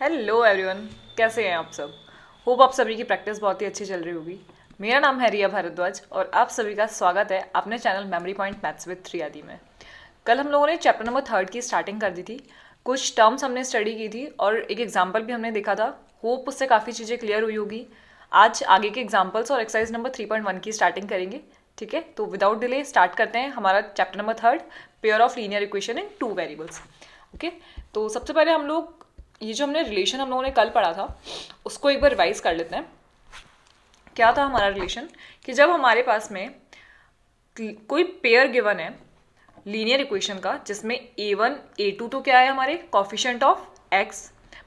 Hello everyone, कैसे हैं आप सब। होप आप सभी की प्रैक्टिस बहुत ही अच्छी चल रही होगी। मेरा नाम है रिया भारद्वाज और आप सभी का स्वागत है अपने channel memory point maths with त्रियादी में। कल हम लोगों ने चैप्टर नंबर 3 की स्टार्टिंग कर दी थी। कुछ टर्म्स हमने स्टडी की थी और एक एग्जाम्पल भी हमने देखा था। होप उससे काफ़ी चीज़ें क्लियर हुई होगी। आज आगे के एग्जाम्पल्स और एक्सरसाइज नंबर 3.1 की स्टार्टिंग करेंगे। ठीक है, तो विदाउट डिले स्टार्ट करते हैं हमारा chapter number 3, pair of linear equation in 2 variables. Okay, तो सबसे पहले हम लोग ये जो हमने रिलेशन हम लोगों ने कल पढ़ा था उसको एक बार रिवाइज कर लेते हैं। क्या था हमारा रिलेशन कि जब हमारे पास में कोई पेयर गिवन है लीनियर इक्वेशन का, जिसमें a1 a2 तो क्या है हमारे कॉफिशिएंट ऑफ x,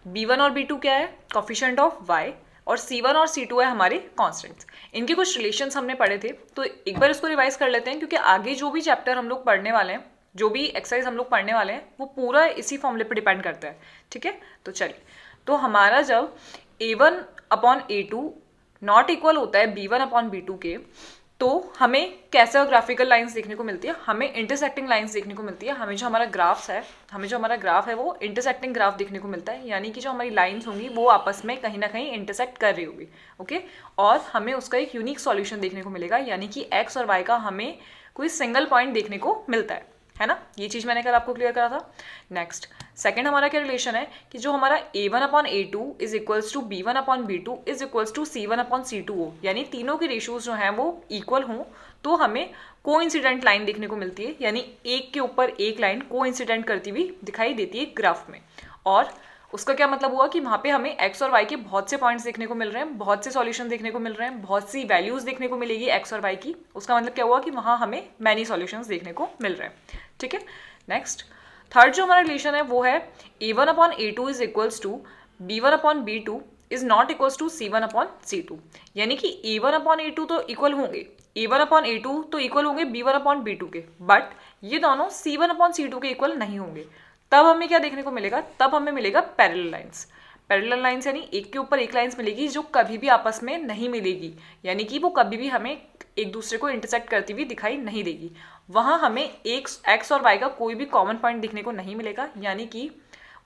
b1 और b2 क्या है कॉफिशिएंट ऑफ y, और c1 और c2 है हमारे कॉन्स्टेंट्स। इनके कुछ रिलेशंस हमने पढ़े थे, तो एक बार इसको रिवाइज कर लेते हैं क्योंकि आगे जो भी चैप्टर हम लोग पढ़ने वाले हैं, जो भी एक्सरसाइज हम लोग पढ़ने वाले हैं, वो पूरा इसी फॉर्मूले पे डिपेंड करता है। ठीक है, तो चलिए, तो हमारा जब a1 upon a2 not equal होता है b1 अपॉन b2 के, तो हमें कैसे ग्राफिकल लाइंस देखने को मिलती है, हमें इंटरसेक्टिंग लाइंस देखने को मिलती है। हमें जो हमारा ग्राफ है वो इंटरसेक्टिंग ग्राफ देखने को मिलता है, यानी कि जो हमारी लाइंस होंगी वो आपस में कहीं ना कहीं इंटरसेक्ट कर रही होगी। ओके, और हमें उसका एक यूनिक सॉल्यूशन देखने को मिलेगा, यानी कि एक्स और वाई का हमें कोई सिंगल पॉइंट देखने को मिलता है ना। ये चीज़ मैंने कल आपको क्लियर करा था। नेक्स्ट, सेकेंड हमारा क्या रिलेशन है कि जो हमारा a1 upon a2 is equals to b1 upon b2 is equals to c1 upon c2 हो, यानी तीनों के रेशियोज जो हैं वो इक्वल हों, तो हमें कोइंसिडेंट लाइन देखने को मिलती है, यानी एक के ऊपर एक लाइन कोइंसिडेंट करती हुई दिखाई देती है ग्राफ में। और उसका क्या मतलब हुआ कि वहाँ पे हमें एक्स और वाई के बहुत से पॉइंट्स देखने को मिल रहे हैं, बहुत से सॉल्यूशन देखने को मिल रहे हैं, बहुत सी वैल्यूज देखने को मिलेगी एक्स और वाई की। उसका मतलब क्या हुआ कि वहाँ हमें मैनी सॉल्यूशंस देखने को मिल रहे हैं। ठीक है, नेक्स्ट थर्ड जो हमारा रिलेशन है वो है a1 upon a2 is equals to b1 upon b2 is not equals to c1 upon c2, यानी कि a1 अपॉन a2 तो इक्वल होंगे, a1 अपॉन a2 तो इक्वल होंगे b1 अपॉन b2 के, बट ये दोनों c1 अपॉन c2 के इक्वल नहीं होंगे। तब हमें क्या देखने को मिलेगा, तब हमें मिलेगा पैरेलल लाइंस। पैरेलल लाइंस यानी एक के ऊपर एक लाइंस मिलेगी जो कभी भी आपस में नहीं मिलेगी, यानी कि वो कभी भी हमें एक दूसरे को इंटरसेक्ट करती हुई दिखाई नहीं देगी। वहाँ हमें एक एक्स और वाई का कोई भी कॉमन पॉइंट देखने को नहीं मिलेगा, यानी कि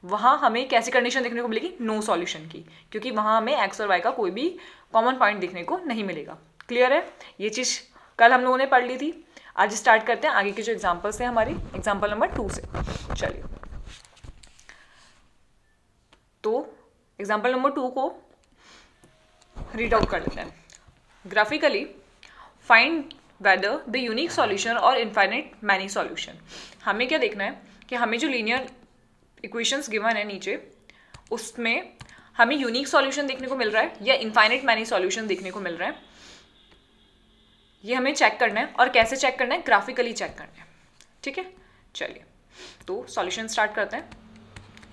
वहाँ हमें कैसी कंडीशन देखने को मिलेगी, नो सॉल्यूशन की, क्योंकि वहाँ हमें एक्स और वाई का कोई भी कॉमन पॉइंट देखने को नहीं मिलेगा। क्लियर है, ये चीज़ कल हम लोगों ने पढ़ ली थी। आज स्टार्ट करते हैं आगे के जो एग्जाम्पल्स हैं हमारे एग्जाम्पल नंबर 2 से। चलिए, तो एग्जाम्पल नंबर 2 को रीड आउट कर लेते हैं। Graphically find whether the unique solution और इनफाइनाइट मैनी सॉल्यूशन। हमें क्या देखना है कि हमें जो लीनियर इक्वेशंस गिवन है नीचे, उसमें हमें यूनिक सॉल्यूशन देखने को मिल रहा है या इनफाइनाइट मैनी सॉल्यूशन देखने को मिल रहा है, ये हमें चेक करना है। और कैसे चेक करना है, ग्राफिकली चेक करना है। ठीक है, चलिए, तो सॉल्यूशन स्टार्ट करते हैं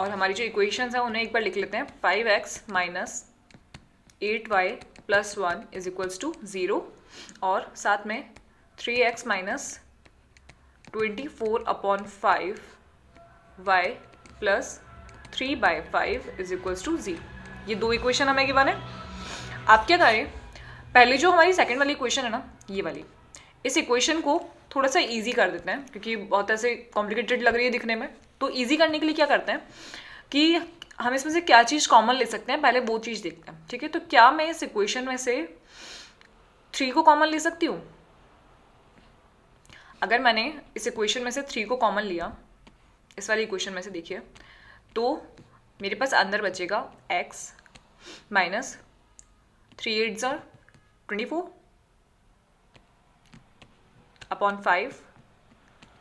और हमारी जो इक्वेशंस हैं उन्हें एक बार लिख लेते हैं। 5x minus 8y plus 1 is equals to 0, और साथ में 3x minus 24 upon 5y plus 3/5 is equals to 0। ये दो इक्वेशन हमें गिवन है। आप क्या करें, पहले जो हमारी सेकेंड वाली इक्वेशन है ना, ये वाली, इस इक्वेशन को थोड़ा सा इजी कर देते हैं क्योंकि बहुत ऐसे कॉम्प्लिकेटेड लग रही है दिखने में। तो इजी करने के लिए क्या करते हैं कि हम इसमें से क्या चीज़ कॉमन ले सकते हैं, पहले वो चीज़ देखते हैं। ठीक है, तो क्या मैं इस इक्वेशन में से 3 को कॉमन ले सकती हूँ? अगर मैंने इस इक्वेशन में से 3 को कॉमन लिया, इस वाली इक्वेशन में से देखिए, तो मेरे पास अंदर बचेगा x माइनस 3 8 24 अपॉन 5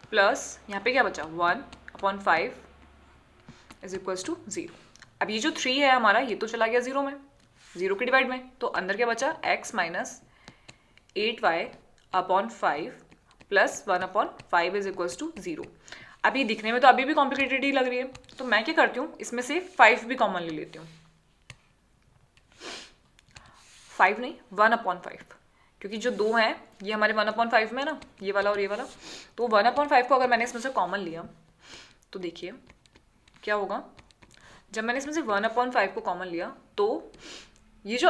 प्लस यहाँ पे क्या बचा 1 अपॉन 5 इज इक्वल्स टू 0। अब ये जो 3 है हमारा, ये तो चला गया 0 में, 0 के डिवाइड में, तो अंदर क्या बचा x minus 8y upon 5 plus 1 upon 5 is equals to 0। अब ये दिखने में तो अभी भी कॉम्प्लिकेटेड ही लग रही है, तो मैं क्या करती हूँ, इसमें से 5 भी कॉमन ले लेती हूँ। 5 नहीं, 1 अपॉन 5, क्योंकि जो 2 हैं ये हमारे 1 अपॉन 5 में ना, ये वाला और ये वाला, तो 1 अपॉन 5 को अगर मैंने इसमें से कॉमन लिया तो देखिए क्या होगा। जब मैंने इसमें से 1 अपॉन 5 को कॉमन लिया तो ये जो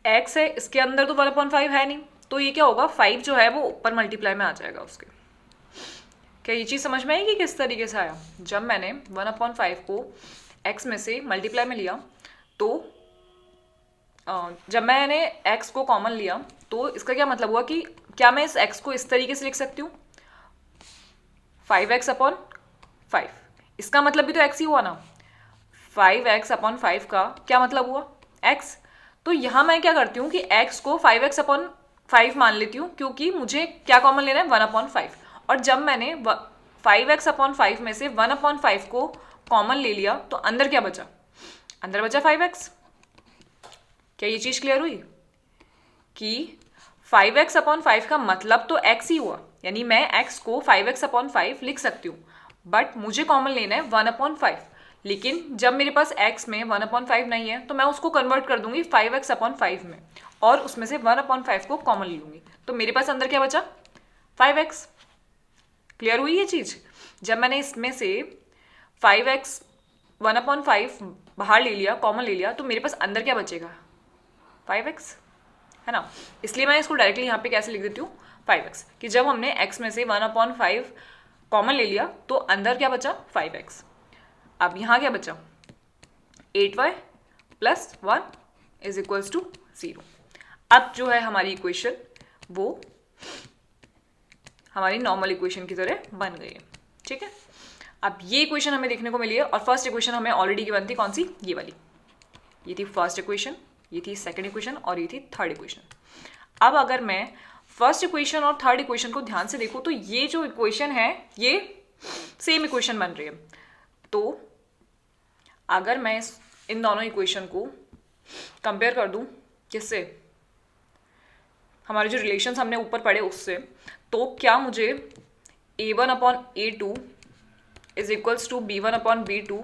x है इसके अंदर तो 1 अपॉन 5 है नहीं, तो ये क्या होगा, 5 जो है वो ऊपर मल्टीप्लाई में आ जाएगा उसके। क्या ये चीज़ समझ में आएगी किस तरीके से आया? जब मैंने 1 अपॉन 5 को x में से मल्टीप्लाई में लिया तो जब मैंने x को कॉमन लिया तो इसका क्या मतलब हुआ कि क्या मैं इस x को इस तरीके से लिख सकती हूँ 5x अपॉन 5। इसका मतलब भी तो x ही हुआ ना। 5x अपॉन 5 का क्या मतलब हुआ x। तो यहाँ मैं क्या करती हूँ कि x को 5x अपॉन 5 मान लेती हूँ, क्योंकि मुझे क्या कॉमन लेना है 1 अपॉन 5। और जब मैंने 5x अपॉन 5 में से 1 अपॉन 5 को कॉमन ले लिया तो अंदर क्या बचा, अंदर बचा 5x। क्या ये चीज़ क्लियर हुई कि 5x अपॉन 5 का मतलब तो x ही हुआ, यानी मैं x को 5x अपॉन 5 लिख सकती हूँ, बट मुझे कॉमन लेना है 1 अपॉन 5। लेकिन जब मेरे पास x में 1 अपॉन 5 नहीं है तो मैं उसको कन्वर्ट कर दूंगी 5x अपॉन 5 में, और उसमें से 1 अपॉन 5 को कॉमन ले लूंगी, तो मेरे पास अंदर क्या बचा 5x। क्लियर हुई ये चीज़। जब मैंने इसमें से 5x 1 अपॉन 5 बाहर ले लिया, कॉमन ले लिया, तो मेरे पास अंदर क्या बचेगा 5x, है ना। इसलिए मैं इसको डायरेक्टली यहाँ पे कैसे लिख देती हूँ 5x, कि जब हमने x में से 1 अपॉन 5 कॉमन ले लिया तो अंदर क्या बचा 5x। अब यहाँ क्या बचा 8y plus 1 is equals to 0। अब जो है हमारी इक्वेशन वो हमारी नॉर्मल इक्वेशन की तरह बन गई है, ठीक है। अब ये इक्वेशन हमें देखने को मिली है, और फर्स्ट इक्वेशन हमें ऑलरेडी गिवन थी, कौन सी, ये वाली। ये थी फर्स्ट इक्वेशन, ये थी सेकंड इक्वेशन, और ये थी थर्ड इक्वेशन। अब अगर मैं फर्स्ट इक्वेशन और थर्ड इक्वेशन को ध्यान से देखूँ तो ये जो इक्वेशन है ये सेम इक्वेशन बन रही है। तो अगर मैं इन दोनों इक्वेशन को कंपेयर कर दूं किससे, हमारे जो रिलेशंस हमने ऊपर पढ़े उससे, तो क्या मुझे a1 upon a2 is equals to b1 upon b2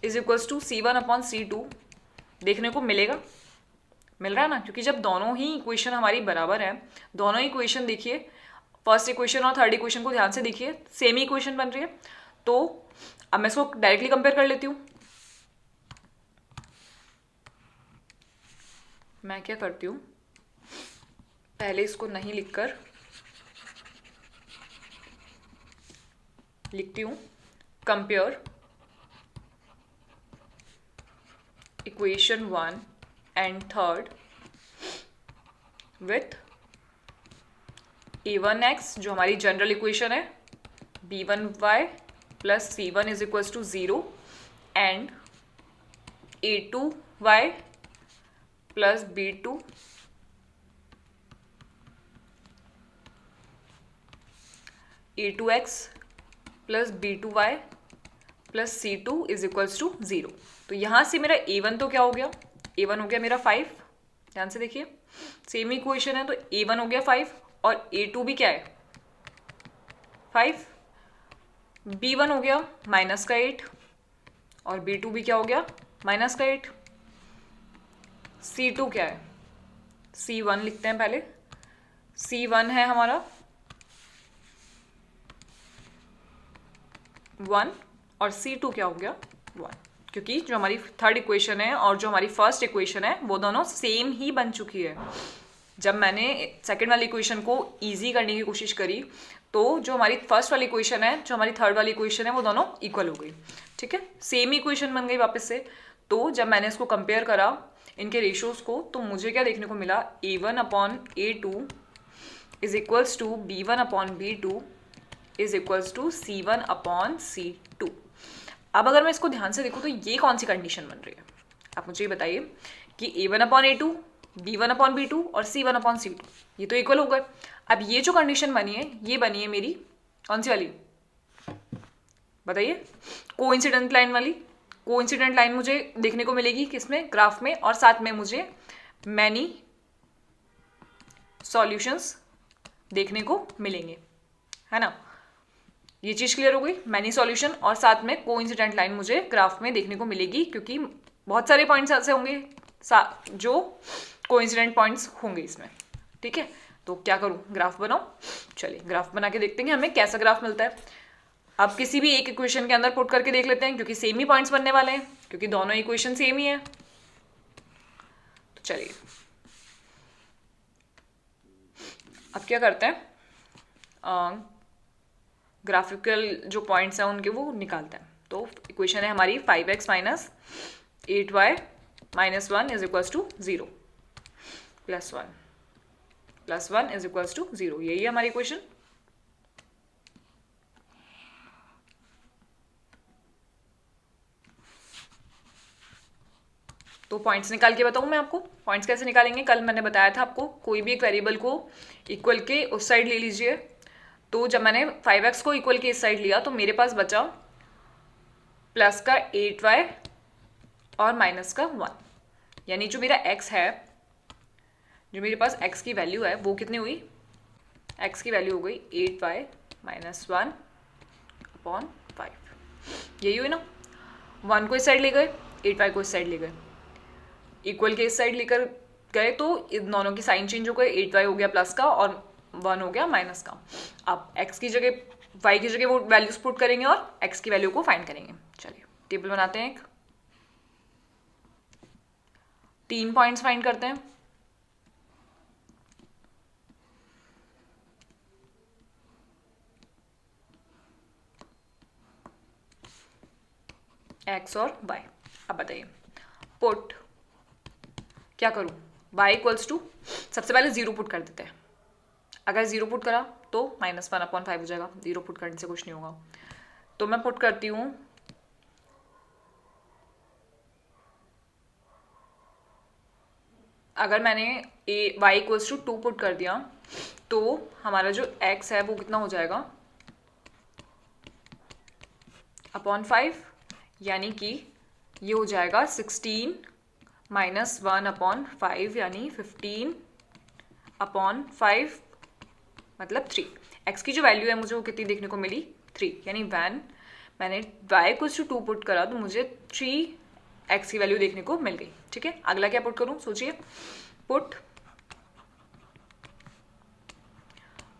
is equals to c1 upon c2 देखने को मिलेगा, मिल रहा है ना। क्योंकि जब दोनों ही इक्वेशन हमारी बराबर है, दोनों ही इक्वेशन देखिए, फर्स्ट इक्वेशन और थर्ड इक्वेशन को ध्यान से देखिए, सेम ही इक्वेशन बन रही है। तो अब मैं इसको डायरेक्टली कंपेयर कर लेती हूँ। मैं क्या करती हूँ, पहले इसको नहीं लिखकर लिखती हूँ compare equation 1 and third with a1x जो हमारी जनरल इक्वेशन है, b1y plus c1 is equals to 0 and a2y plus b2 a2x plus b2y plus c2 is equals to 0। तो यहाँ से मेरा a1 तो क्या हो गया, a1 हो गया मेरा 5, ध्यान से देखिए सेम इक्वेशन है, तो a1 हो गया 5 और a2 भी क्या है 5, b1 हो गया माइनस का 8 और b2 भी क्या हो गया माइनस का 8, c2 क्या है, c1 लिखते हैं पहले, c1 है हमारा 1 और c2 क्या हो गया 1, क्योंकि जो हमारी थर्ड इक्वेशन है और जो हमारी फर्स्ट इक्वेशन है वो दोनों सेम ही बन चुकी है। जब मैंने सेकंड वाली इक्वेशन को इजी करने की कोशिश करी तो जो हमारी फर्स्ट वाली इक्वेशन है, जो हमारी थर्ड वाली इक्वेशन है, वो दोनों इक्वल हो गई, ठीक है, सेम इक्वेशन बन गई वापस से। तो जब मैंने इसको कंपेयर करा इनके रेशियोज को, तो मुझे क्या देखने को मिला, a1 upon a2 is equals to b1 upon b2 is equals to c1 upon c2। अब अगर मैं इसको ध्यान से देखूँ तो ये कौन सी कंडीशन बन रही है, आप मुझे ये बताइए कि a1 upon a2, b1 upon b2 और c1 अपॉन c2 ये तो इक्वल हो गए। अब ये जो कंडीशन बनी है ये बनी है मेरी कौन सी वाली, बताइए, कोइंसिडेंट लाइन वाली। कोइंसिडेंट लाइन मुझे देखने को मिलेगी किसमें, ग्राफ में, और साथ में मुझे मैनी सॉल्यूशंस देखने को मिलेंगे, है ना। ये चीज़ क्लियर हो गई, मैनी सॉल्यूशन और साथ में कोइंसिडेंट लाइन मुझे ग्राफ में देखने को मिलेगी, क्योंकि बहुत सारे पॉइंट्स ऐसे होंगे जो कोइंसिडेंट पॉइंट्स होंगे इसमें, ठीक है। तो क्या करूँ, ग्राफ बनाओ, चलिए ग्राफ बना के देखते हैं कि हमें कैसा ग्राफ मिलता है। अब किसी भी एक इक्वेशन के अंदर पुट करके देख लेते हैं, क्योंकि सेम ही पॉइंट्स बनने वाले हैं, क्योंकि दोनों इक्वेशन सेम ही है। तो चलिए अब क्या करते हैं, ग्राफिकल जो पॉइंट्स हैं उनके वो निकालते हैं। तो इक्वेशन है हमारी 5x minus 8y -1 is equals to 0, +1 +1 is equals to 0, यही है हमारी इक्वेशन। तो पॉइंट्स निकाल के बताऊँ मैं आपको, पॉइंट्स कैसे निकालेंगे। कल मैंने बताया था आपको, कोई भी एक वेरिएबल को इक्वल के उस साइड ले लीजिए। तो जब मैंने 5x को इक्वल के इस साइड लिया तो मेरे पास बचा प्लस का 8y और माइनस का 1, यानी जो मेरा x है, जो मेरे पास x की वैल्यू है वो कितनी हुई, x की वैल्यू हो गई 8y - 1/5, यही हुई ना। 1 को इस साइड ले गए, 8y को इस साइड ले गए, इक्वल के इस साइड लेकर गए तो इन दोनों की साइन चेंज हो गए, 8y हो गया प्लस का और 1 हो गया माइनस का। अब x की जगह y की जगह वो वैल्यूज पुट करेंगे और x की वैल्यू को फाइंड करेंगे। चलिए टेबल बनाते हैं, एक 3 पॉइंट्स फाइंड करते हैं। x और y। अब बताइए पुट क्या करूं, y इक्वल्स टू, सबसे पहले 0 पुट कर देते हैं। अगर 0 पुट करा तो -1/5 हो जाएगा, 0 पुट करने से कुछ नहीं होगा। तो मैं पुट करती हूँ अगर मैंने y इक्वल्स टू 2 पुट कर दिया तो हमारा जो x है वो कितना हो जाएगा, /5, यानी कि ये हो जाएगा 16 - 1/5 यानी 15/5 मतलब 3। x की जो वैल्यू है मुझे वो कितनी देखने को मिली, 3, यानी वैन मैंने y इक्वल्स टू 2 पुट करा तो मुझे 3x की वैल्यू देखने को मिल गई। ठीक है, अगला क्या पुट करूं, सोचिए। पुट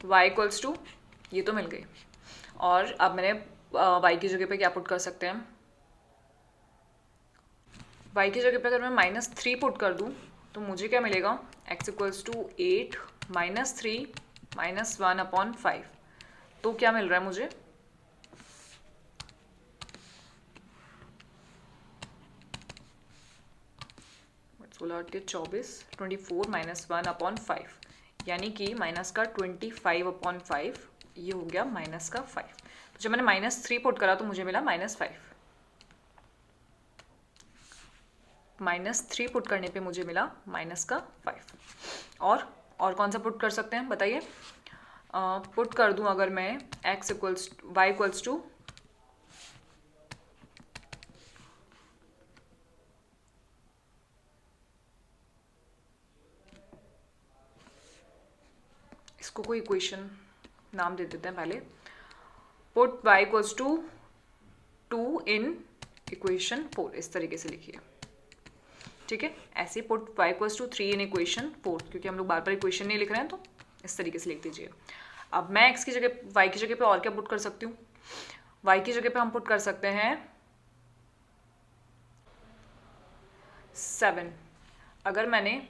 y इक्वल्स टू, ये तो मिल गई, और अब मैंने y की जगह पे क्या पुट कर सकते हैं, y की जगह पे अगर मैं -3 पुट कर दूं तो मुझे क्या मिलेगा, x इक्वल्स टू 8 - 3 - 1/5। तो क्या मिल रहा है मुझे, सोलह 24 - 1/5, यानी कि माइनस का 25/5, ये हो गया माइनस का 5। तो जब मैंने -3 पुट करा तो मुझे मिला -5, -3 पुट करने पे मुझे मिला -5। और कौन सा पुट कर सकते हैं बताइए। पुट कर दूं अगर मैं y इक्वल्स टू इसको कोई इक्वेशन नाम दे देते हैं पहले। Put y equals to 2 in equation 4, इस तरीके से लिखिए। ठीक है, ऐसे put y equals to 3 in equation 4, क्योंकि हम लोग बार बार इक्वेशन नहीं लिख रहे हैं तो इस तरीके से लिख दीजिए। अब मैं x की जगह y की जगह पे और क्या पुट कर सकती हूँ, y की जगह पे हम पुट कर सकते हैं 7। अगर मैंने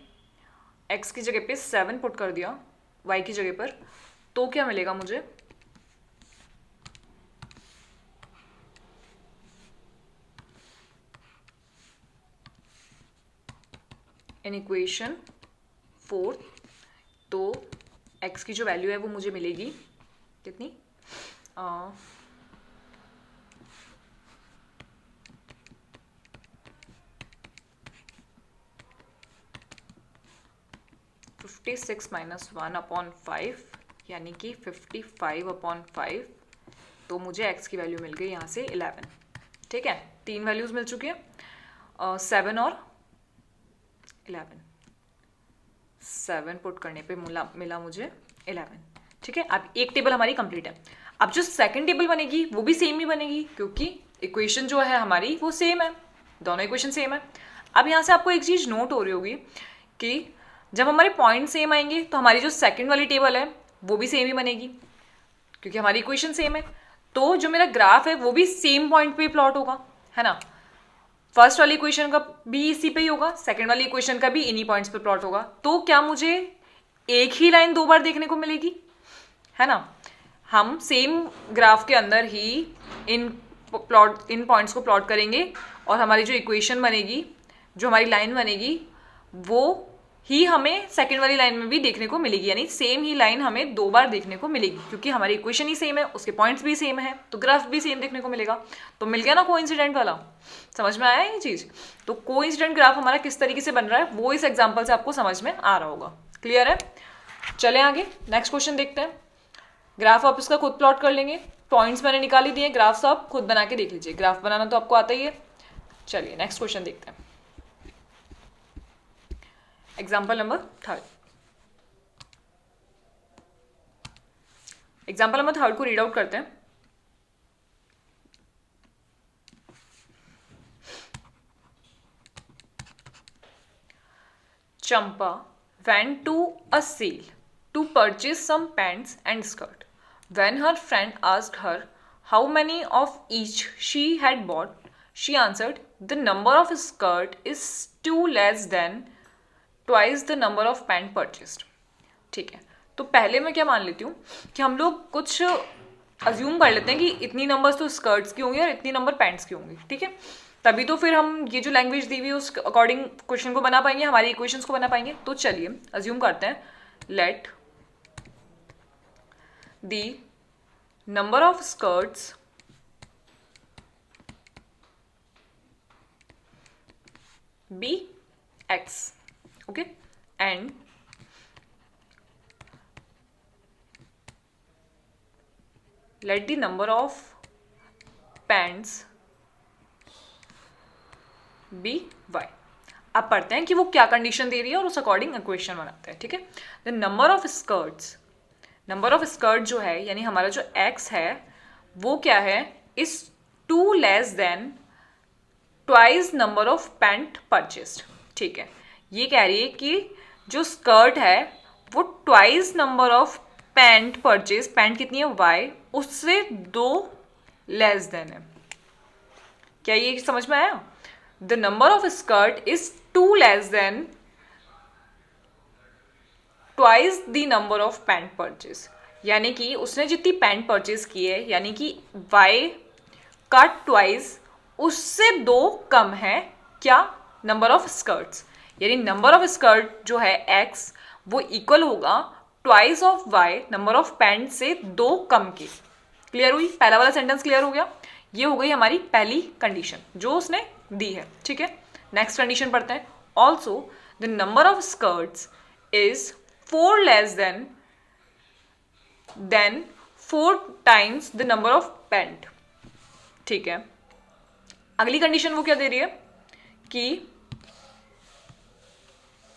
x की जगह पे 7 पुट कर दिया y की जगह पर तो क्या मिलेगा मुझे, इन इक्वेशन 4। तो x की जो वैल्यू है वो मुझे मिलेगी कितनी, 56 - 1/5 यानी कि 55/5। तो मुझे x की वैल्यू मिल गई यहाँ से 11। ठीक है, 3 वैल्यूज मिल चुकी है, 7 और 11। 7 पुट करने पे मिला मुझे 11। ठीक है, अब एक टेबल हमारी कंप्लीट है। अब जो सेकंड टेबल बनेगी वो भी सेम ही बनेगी, क्योंकि इक्वेशन जो है हमारी वो सेम है, दोनों इक्वेशन सेम है। अब यहाँ से आपको एक चीज़ नोट हो रही होगी कि जब हमारे पॉइंट सेम आएंगे तो हमारी जो सेकंड वाली टेबल है वो भी सेम ही बनेगी, क्योंकि हमारी इक्वेशन सेम है। तो जो मेरा ग्राफ है वो भी सेम पॉइंट पे प्लॉट होगा, है ना। फर्स्ट वाली इक्वेशन का भी इसी पे ही होगा, सेकंड वाली इक्वेशन का भी इन्हीं पॉइंट्स पे प्लॉट होगा। तो क्या मुझे एक ही लाइन 2 बार देखने को मिलेगी, है ना। हम सेम ग्राफ के अंदर ही इन पॉइंट्स को प्लॉट करेंगे और हमारी जो इक्वेशन बनेगी जो हमारी लाइन बनेगी वो ही हमें सेकंड वाली लाइन में भी देखने को मिलेगी, यानी सेम ही लाइन हमें 2 बार देखने को मिलेगी, क्योंकि हमारी इक्वेशन ही सेम है, उसके पॉइंट्स भी सेम है, तो ग्राफ भी सेम देखने को मिलेगा। तो मिल गया ना कोइंसिडेंट वाला, समझ में आया ये चीज़। तो कोइंसिडेंट ग्राफ हमारा किस तरीके से बन रहा है वो इस एग्जाम्पल से आपको समझ में आ रहा होगा। क्लियर है? चले आगे नेक्स्ट क्वेश्चन देखते हैं। ग्राफ आप इसका खुद प्लॉट कर लेंगे, पॉइंट्स मैंने निकाल ही दिए, ग्राफ्स आप खुद बना के देख लीजिए, ग्राफ बनाना तो आपको आता ही है। चलिए नेक्स्ट क्वेश्चन देखते हैं, एग्जाम्पल नंबर 3। एग्जाम्पल नंबर 3 को रीड आउट करते हैं। Champa went to a sale to purchase some pants and skirt. When her friend asked her how many of each she had bought, she answered, "The number of skirt is 2 less than twice the number of pant purchased." ठीक है, तो पहले मैं क्या मान लेती हूँ कि हम लोग कुछ अज्यूम कर लेते हैं कि इतनी नंबर्स तो स्कर्ट्स की होंगी और इतनी नंबर पैंट्स की होंगी, ठीक है। तभी तो फिर हम ये जो लैंग्वेज दी हुई है उस अकॉर्डिंग क्वेश्चन को बना पाएंगे, हमारी इक्वेशंस को बना पाएंगे। तो चलिए अज्यूम करते हैं, let the number of skirts be X, okay, and let the number of pants be y। अब पढ़ते हैं कि वो क्या कंडीशन दे रही है और उस अकॉर्डिंग इक्वेशन बनाते हैं, ठीक है। The number of skirts, number of skirt जो है यानी हमारा जो x है वो क्या है, is 2 less then twice number of pant purchased, ठीक है। ये कह रही है कि जो स्कर्ट है वो twice number of pant purchase, pant कितनी है y, उससे 2 लेस देन है। क्या ये समझ में आया? The number of skirt is 2 less then twice the number of pant purchase, यानी कि उसने जितनी पैंट परचेज की है यानी कि y का ट्वाइस उससे 2 कम है क्या, नंबर ऑफ स्कर्ट्स, यानी नंबर ऑफ स्कर्ट जो है x वो इक्वल होगा twice of y number of pant से 2 कम के। क्लियर हुई? पहला वाला सेंटेंस क्लियर हो गया। ये हो गई हमारी पहली कंडीशन जो उसने दी है, ठीक है। नेक्स्ट कंडीशन पढ़ते हैं। Also the number of skirts is 4 less than 4 times the number of pant, ठीक है। अगली कंडीशन वो क्या दे रही है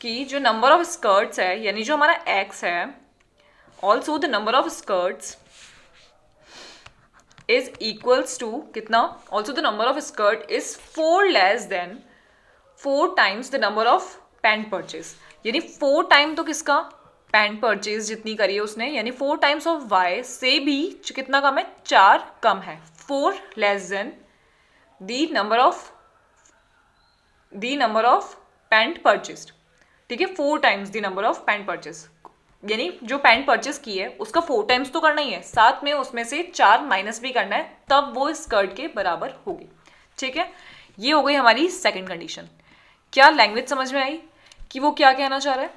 कि जो नंबर ऑफ स्कर्ट्स है यानी जो हमारा x है, also the number of skirts is equals to कितना, also the number of skirt is 4 less than 4 times the number of pant purchase, यानी 4 टाइम तो किसका, पैंट परचेज जितनी करी है उसने, यानी 4 टाइम्स ऑफ y से भी कितना कम है, 4 कम है, 4 less then the number of pant purchase, ठीक है। 4 times the number of pant purchase, यानी जो पैंट परचेज की है उसका 4 टाइम्स तो करना ही है, साथ में उसमें से 4 माइनस भी करना है, तब वो स्कर्ट के बराबर होगी, ठीक है। ये हो गई हमारी सेकंड कंडीशन। क्या लैंग्वेज समझ में आई कि वो क्या कहना चाह रहा है?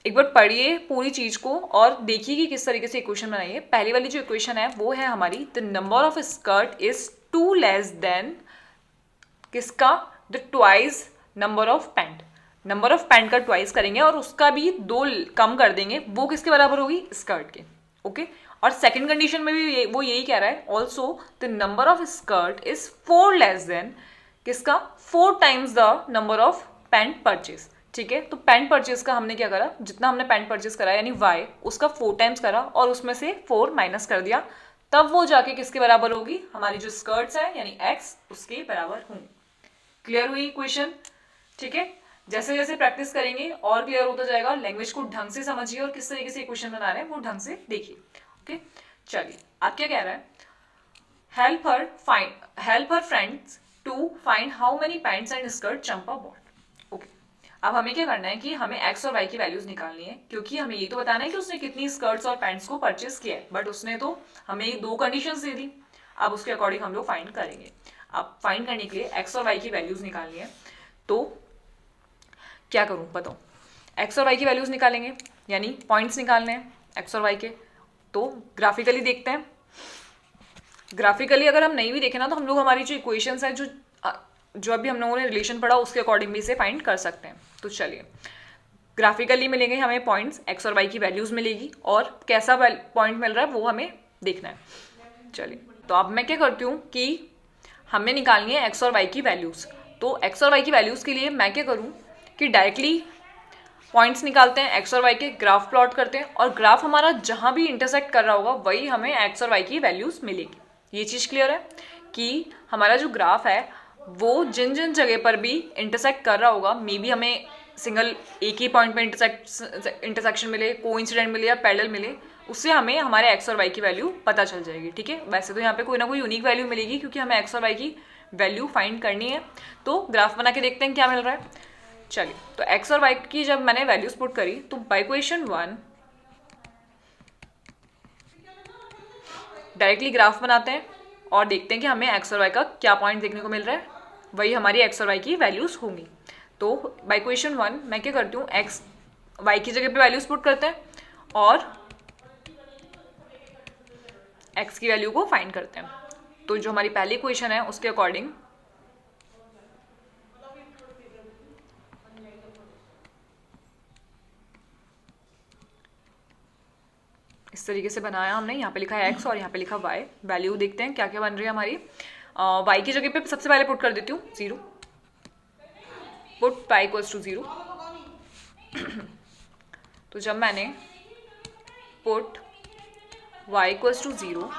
एक बार पढ़िए पूरी चीज को और देखिए कि किस तरीके से इक्वेशन बनाई है। पहली वाली जो इक्वेशन है वो है हमारी the number of skirt is 2 less than किसका, the twice number of pant, number of pant का ट्वाइस करेंगे और उसका भी 2 कम कर देंगे, वो किसके बराबर होगी, स्कर्ट के, ओके। और सेकंड कंडीशन में भी वो यही कह रहा है, also the number of skirt is 4 less than किसका, 4 times the number of pant purchase, ठीक है। तो पैंट परचेज का हमने क्या करा, जितना हमने पैंट परचेज करा यानी y उसका 4 टाइम्स करा और उसमें से 4 माइनस कर दिया, तब वो जाके किसके बराबर होगी, हमारी जो स्कर्ट्स है यानी x उसके बराबर होंगी। क्लियर हुई इक्वेशन, ठीक है। जैसे जैसे प्रैक्टिस करेंगे और क्लियर होता जाएगा। लैंग्वेज को ढंग से समझिए और किस तरीके से इक्वेशन बना रहे हैं वो ढंग से देखिए, ओके। चलिए आप क्या कह रहे हैं, help her friends to find how many pants and skirt Champa bought, okay. अब हमें क्या करना है कि हमें x और y की वैल्यूज निकालनी है, क्योंकि हमें ये तो बताना है कि उसने कितनी स्कर्ट्स और पैंट्स को परचेस किया है, बट उसने तो हमें 2 कंडीशंस दे दी। अब उसके अकॉर्डिंग हम लोग फाइंड करेंगे। अब फाइंड करने के लिए x और y की वैल्यूज निकालनी है, तो क्या करूँ बताओ? एक्स और वाई की वैल्यूज़ निकालेंगे, यानी पॉइंट्स निकालने हैं एक्स और वाई के। तो ग्राफिकली देखते हैं। ग्राफिकली अगर हम नहीं भी देखें ना तो हम लोग हमारी जो इक्वेशंस है जो अभी हम लोगों ने रिलेशन पढ़ा उसके अकॉर्डिंग भी इसे फाइंड कर सकते हैं। तो चलिए ग्राफिकली मिलेंगे हमें पॉइंट्स, एक्स और वाई की वैल्यूज़ मिलेगी और कैसा पॉइंट मिल रहा है वो हमें देखना है। चलिए तो अब मैं क्या करती हूँ कि हमें निकालनी है एक्स और वाई की वैल्यूज़। तो एक्स और वाई की वैल्यूज़ के लिए मैं क्या करूँ कि डायरेक्टली पॉइंट्स निकालते हैं, एक्स और वाई के ग्राफ प्लॉट करते हैं और ग्राफ हमारा जहाँ भी इंटरसेक्ट कर रहा होगा वही हमें एक्स और वाई की वैल्यूज़ मिलेगी। ये चीज़ क्लियर है कि हमारा जो ग्राफ है वो जिन जिन जगह पर भी इंटरसेक्ट कर रहा होगा, मे बी हमें सिंगल एक ही पॉइंट में इंटरसेक्शन मिले, कोइंसिडेंट मिले या पैरेलल मिले, उससे हमें हमारे एक्स और वाई की वैल्यू पता चल जाएगी। ठीक है, वैसे तो यहाँ पे कोई ना कोई यूनिक वैल्यू मिलेगी क्योंकि हमें एक्स और वाई की वैल्यू फाइंड करनी है। तो ग्राफ बना के देखते हैं क्या मिल रहा है। चलिए तो एक्स और वाई की जब मैंने वैल्यूज पुट करी तो बाय इक्वेशन 1 डायरेक्टली ग्राफ बनाते हैं और देखते हैं कि हमें एक्स और वाई का क्या पॉइंट देखने को मिल रहा है, वही हमारी एक्स और वाई की वैल्यूज होंगी। तो बाय इक्वेशन 1 मैं क्या करती हूँ, एक्स वाई की जगह पे वैल्यूज पुट करते हैं और एक्स की वैल्यू को फाइंड करते हैं। तो जो हमारी पहली इक्वेशन है उसके अकॉर्डिंग इस तरीके से बनाया हमने। यहाँ पे लिखा है एक्स और यहाँ पे लिखा वाई। वैल्यू देखते हैं क्या क्या बन रही है हमारी। वाई की जगह पे सबसे पहले पुट कर देती हूँ 0, पुट वाई इक्वल्स टू 0। तो जब मैंने पुट वाई इक्वल्स टू 0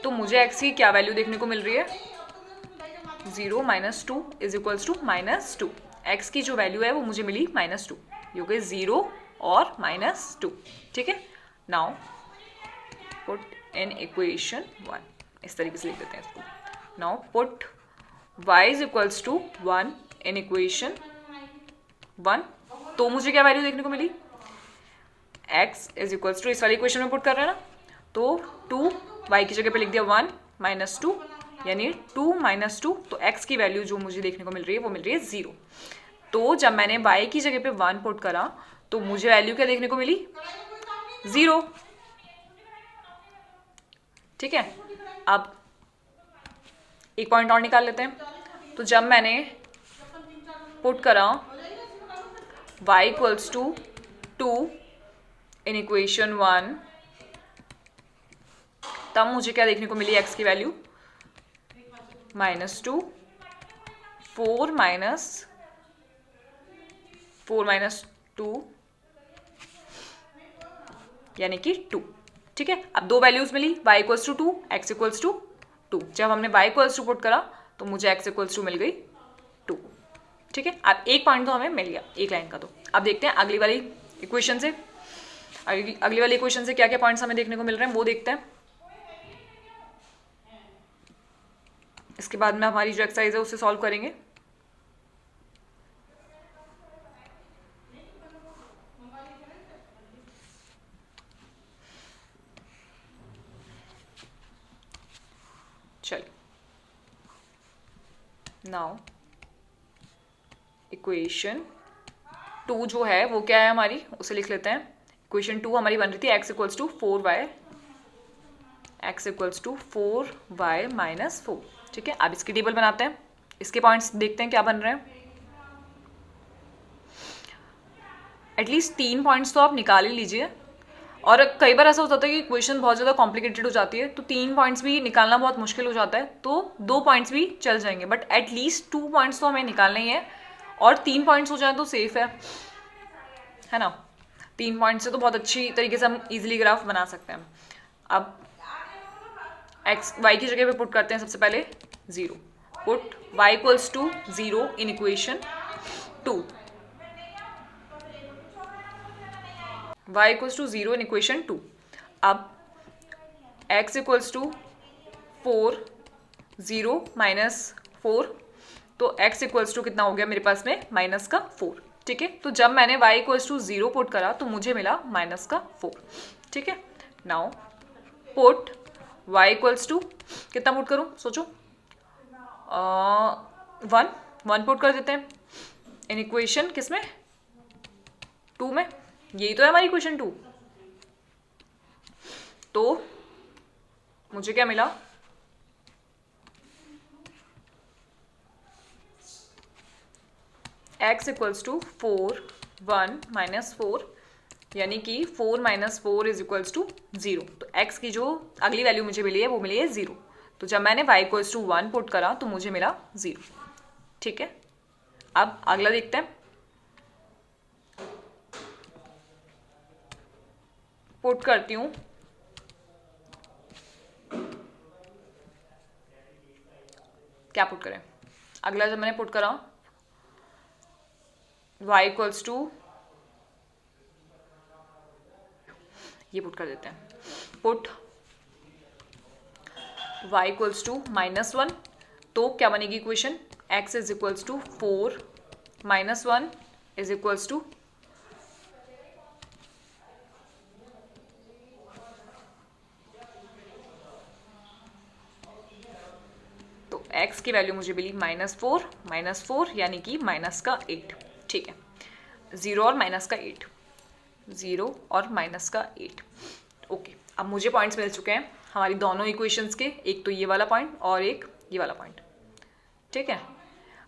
तो मुझे एक्स की क्या वैल्यू देखने को मिल रही है, 0 minus 2 is equals to minus 2। X की जो वैल्यू है वो मुझे मिली -2, ये हो गई 0 और -2। ठीक है, नाउ पुट इन इक्वेशन 1, इस तरीके से लिख देते हैं इसको। Now put y is equals to 1 in equation 1। तो मुझे क्या वैल्यू देखने को मिली, x इज इक्वल्स टू, इस वाली इक्वेशन में पुट कर रहे हैं ना, तो 2 y की जगह पे लिख दिया 1 -2 यानी 2 -2। तो x की वैल्यू जो मुझे देखने को मिल रही है वो मिल रही है 0। तो जब मैंने y की जगह पे 1 पुट करा तो मुझे वैल्यू क्या देखने को मिली, 0। ठीक है, अब एक पॉइंट और निकाल लेते हैं। तो जब मैंने पुट करा y equals to 2 in equation 1 तब मुझे क्या देखने को मिली, x की वैल्यू -2, 4 माइनस 2 यानी कि 2। ठीक है, अब दो वैल्यूज मिली, y equals to 2, x equals to 2। जब हमने y इक्वल्स टू पुट करा तो मुझे x इक्वल्स टू मिल गई 2। ठीक है, अब एक पॉइंट तो हमें मिल गया एक लाइन का। तो अब देखते हैं अगली वाली इक्वेशन से, अगली वाली इक्वेशन से क्या क्या पॉइंट्स हमें देखने को मिल रहे हैं वो देखते हैं। इसके बाद में हमारी जो एक्सरसाइज है उसे सॉल्व करेंगे। चलिए नाउ इक्वेशन 2 जो है वो क्या है हमारी, उसे लिख लेते हैं। इक्वेशन 2 हमारी बन रही थी x equals to 4y, x equals to 4y minus 4। ठीक है, अब इसकी टेबल बनाते हैं, इसके पॉइंट्स देखते हैं क्या बन रहे हैं। एटलीस्ट 3 पॉइंट्स तो आप निकाल ही लीजिए, और कई बार ऐसा होता है कि क्वेश्चन बहुत ज़्यादा कॉम्प्लिकेटेड हो जाती है तो 3 पॉइंट्स भी निकालना बहुत मुश्किल हो जाता है, तो 2 पॉइंट्स भी चल जाएंगे, बट एटलीस्ट 2 पॉइंट्स तो हमें निकालने ही है, और 3 पॉइंट्स हो जाए तो सेफ है ना। 3 पॉइंट्स से तो बहुत अच्छी तरीके से हम इजीली ग्राफ बना सकते हैं। अब एक्स वाई की जगह पे पुट करते हैं सबसे पहले 0, put y equals to 0 in equation 2, y equals to 0 in equation 2। अब x इक्वल्स टू 4, 0 माइनस 4, तो x इक्वल्स टू कितना हो गया मेरे पास में -4। ठीक है, तो जब मैंने y इक्वल्स टू 0 पुट करा तो मुझे मिला -4। ठीक है, now put y equals to कितना पुट करूँ सोचो, 1 पुट कर देते हैं इन इक्वेशन किसमें 2 में, यही तो है हमारी इक्वेशन 2। तो मुझे क्या मिला, x इक्वल्स टू 4 1 माइनस 4, यानी कि 4 माइनस 4 इज इक्वल्स टू 0। तो x की जो अगली वैल्यू मुझे मिली है वो मिली है 0। तो जब मैंने y इक्वल्स टू 1 पुट करा तो मुझे मिला 0। ठीक है, अब अगला देखते हैं। पुट करती हूँ, क्या पुट करें। अगला जब मैंने पुट करा y इक्वल्स टू, ये पुट कर देते हैं, पुट y इक्वल्स टू -1, तो क्या बनेगी equation, x is equals to 4 minus 1 is equals to, तो x की वैल्यू मुझे मिली -4 यानी कि -8। ठीक है, 0 और -8, 0 और -8। ओके, अब मुझे पॉइंट्स मिल चुके हैं हमारी दोनों इक्वेशंस के, एक तो ये वाला पॉइंट और एक ये वाला पॉइंट। ठीक है,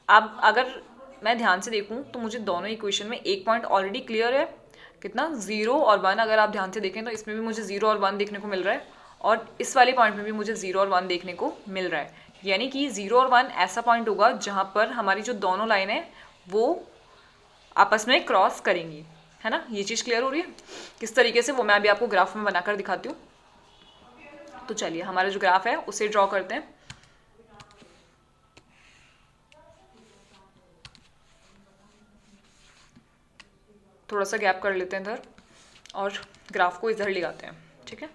अब अगर मैं ध्यान से देखूं तो मुझे दोनों इक्वेशन में एक पॉइंट ऑलरेडी क्लियर है, कितना, 0 और 1। अगर आप ध्यान से देखें तो इसमें भी मुझे 0 और 1 देखने को मिल रहा है, और इस वाले पॉइंट में भी मुझे 0 और 1 देखने को मिल रहा है। यानी कि 0 और 1 ऐसा पॉइंट होगा जहाँ पर हमारी जो दोनों लाइन है वो आपस में क्रॉस करेंगी, है ना। ये चीज़ क्लियर हो रही है किस तरीके से, वो मैं अभी आपको ग्राफ में बनाकर दिखाती हूँ। तो चलिए हमारा जो ग्राफ है उसे ड्रॉ करते हैं। थोड़ा सा गैप कर लेते हैं इधर और ग्राफ को इधर ले आते हैं। ठीक है,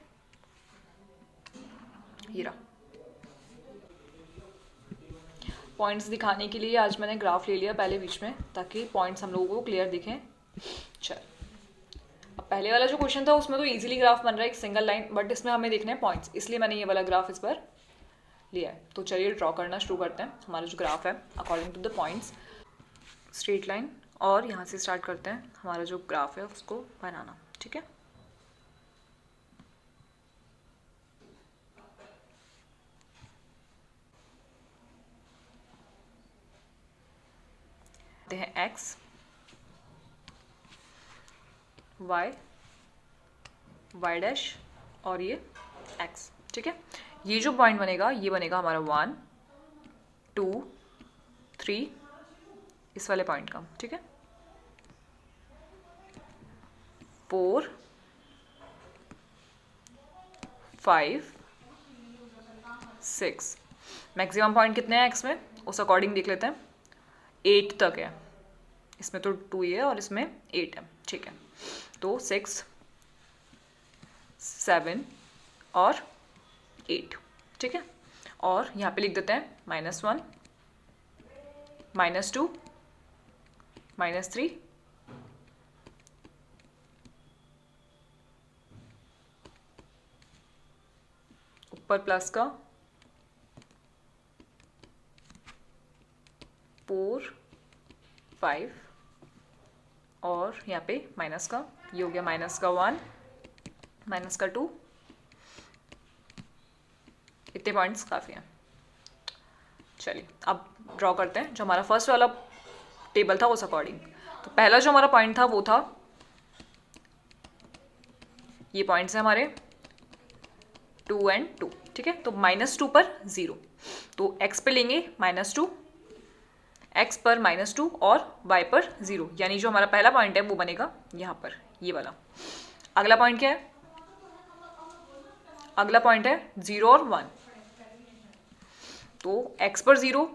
ये रहा। पॉइंट्स दिखाने के लिए आज मैंने ग्राफ ले लिया पहले बीच में, ताकि पॉइंट्स हम लोगों को क्लियर दिखें। चल, अब पहले वाला जो क्वेश्चन था उसमें तो इजीली ग्राफ बन रहा है, एक सिंगल लाइन, बट इसमें हमें देखने हैं पॉइंट्स, इसलिए मैंने ये वाला ग्राफ इस पर लिया है। तो चलिए ड्रॉ करना शुरू करते हैं। हमारा जो ग्राफ है according to the points, straight line, और यहाँ से स्टार्ट करते हैं हमारा जो ग्राफ है उसको बनाना। ठीक है, हैं x, y, y डैश और ये x। ठीक है, ये जो पॉइंट बनेगा ये बनेगा हमारा 1 2 3 इस वाले पॉइंट का। ठीक है, 4 5 6, मैक्सिमम पॉइंट कितने हैं x में उस अकॉर्डिंग देख लेते हैं। 8 तक है, इसमें तो 2 है और इसमें 8 है। ठीक है, तो 6 7 और 8। ठीक है, और यहाँ पे लिख देते हैं -1 -2 -3 ऊपर प्लस का 4 5 और यहाँ पे माइनस का, ये हो गया -1 -2। इतने पॉइंट्स काफ़ी हैं। चलिए अब ड्रॉ करते हैं जो हमारा फर्स्ट वाला टेबल था उस अकॉर्डिंग। तो पहला जो हमारा पॉइंट था वो था, ये पॉइंट्स हैं हमारे 2 और 2। ठीक है, तो -2 पर 0, तो x पे लेंगे -2, x पर -2 और y पर 0, यानी जो हमारा पहला पॉइंट है वो बनेगा यहाँ पर, ये वाला। अगला पॉइंट क्या है, अगला पॉइंट है 0 और 1, तो x पर 0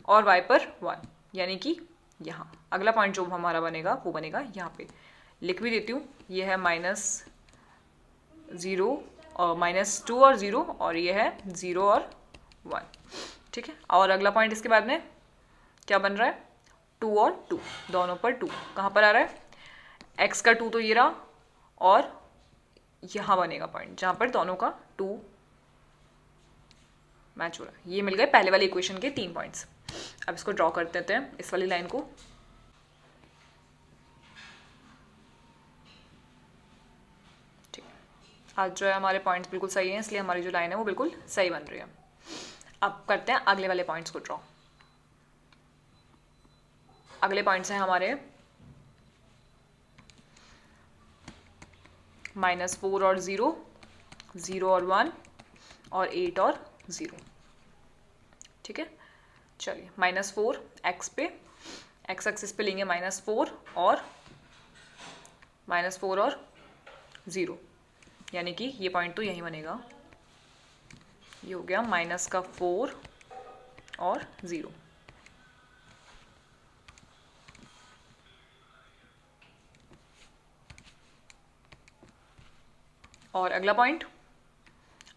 और y पर 1, यानी कि यहाँ अगला पॉइंट जो हमारा बनेगा वो बनेगा यहाँ पे। लिख भी देती हूँ, ये है -0 और -2 और 0, और ये है 0 और 1। ठीक है, और अगला पॉइंट इसके बाद में क्या बन रहा है, 2 और 2, दोनों पर 2। कहाँ पर आ रहा है, x का 2 तो ये रहा, और यहाँ बनेगा पॉइंट जहाँ पर दोनों का 2 मैच हो रहा है। ये मिल गए पहले वाली इक्वेशन के 3 पॉइंट्स। अब इसको ड्रॉ कर देते हैं, इस वाली लाइन को। आज जो है हमारे पॉइंट्स बिल्कुल सही हैं, इसलिए हमारी जो लाइन है वो बिल्कुल सही बन रही है। अब करते हैं अगले वाले पॉइंट्स को ड्रॉ। अगले पॉइंट्स हैं हमारे -4 और 0, 0 और 1, और 8 और 0। ठीक है, चलिए -4 एक्स पे, एक्स एक्सिस पे लेंगे -4 और -4 और 0, यानी कि ये पॉइंट तो यही बनेगा। ये हो गया -4 और 0। और अगला पॉइंट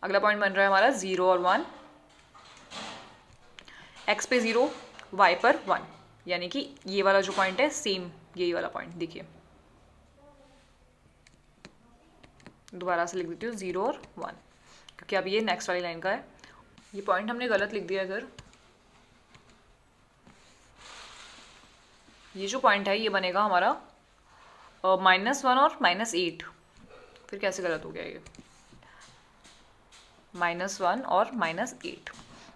बन रहा है हमारा 0 और 1, एक्स पे 0, वाई पर 1, यानी कि ये वाला जो पॉइंट है सेम यही वाला पॉइंट। देखिए दोबारा से लिख देती हूँ 0 और 1, क्योंकि अब ये नेक्स्ट वाली लाइन का है। ये पॉइंट हमने गलत लिख दिया इधर। ये जो पॉइंट है ये बनेगा हमारा -1 और -8। फिर कैसे गलत हो गया ये? -1 और -8,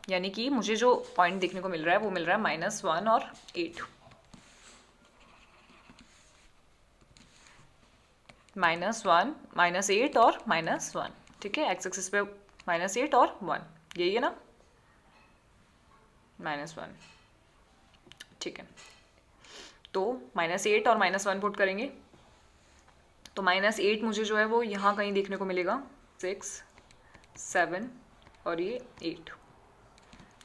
यानी कि मुझे जो पॉइंट देखने को मिल रहा है वो मिल रहा है -1 और 8। -1, -8 और -1। ठीक है, एक्स एक्सिस पे -8 और 1, यही है ना, -1। ठीक है, तो -8 और -1 पुट करेंगे तो -8 मुझे जो है वो यहाँ कहीं देखने को मिलेगा, 6, 7 और ये 8।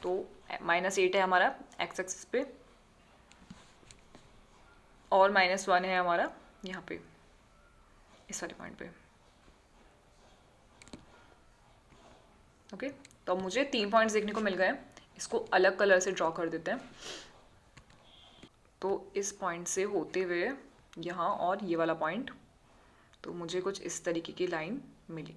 तो -8 है हमारा एक्स एक्सिस पे और -1 है हमारा यहाँ पे इस वाले पॉइंट पे। ओके, तो अब मुझे 3 पॉइंट्स देखने को मिल गए। इसको अलग कलर से ड्रॉ कर देते हैं। तो इस पॉइंट से होते हुए यहाँ और ये वाला पॉइंट, तो मुझे कुछ इस तरीके की लाइन मिली।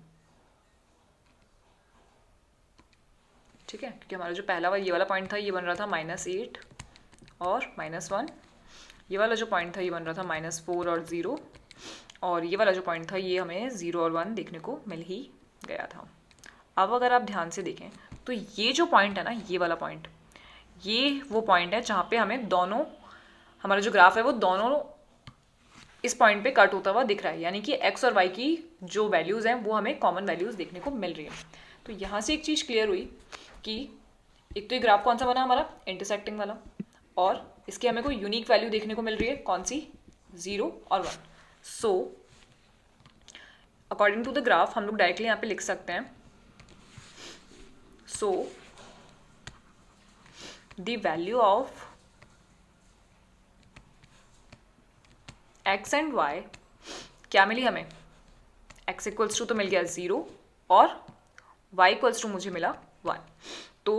ठीक है, क्योंकि हमारा जो पहला ये वाला पॉइंट था ये बन रहा था -8 और -1, ये वाला जो पॉइंट था ये बन रहा था -4 और 0, और ये वाला जो पॉइंट था ये हमें 0 और 1 देखने को मिल ही गया था। अब अगर आप ध्यान से देखें तो ये जो पॉइंट है ना, ये वाला पॉइंट, ये वो पॉइंट है जहाँ पे हमें दोनों, हमारा जो ग्राफ है वो दोनों इस पॉइंट पे कट होता हुआ दिख रहा है, यानी कि एक्स और वाई की जो वैल्यूज़ हैं वो हमें कॉमन वैल्यूज़ देखने को मिल रही है। तो यहाँ से एक चीज़ क्लियर हुई कि एक तो ये ग्राफ कौन सा बना हमारा, इंटरसेक्टिंग वाला, और इसकी हमें कोई यूनिक वैल्यू देखने को मिल रही है, कौन सी, 0 और 1। So according to the graph हम लोग डायरेक्टली यहाँ पे लिख सकते हैं, so the value of X and Y क्या मिली हमें, एक्स इक्वल्स टू तो मिल गया 0 और y इक्वल्स टू मुझे मिला 1। तो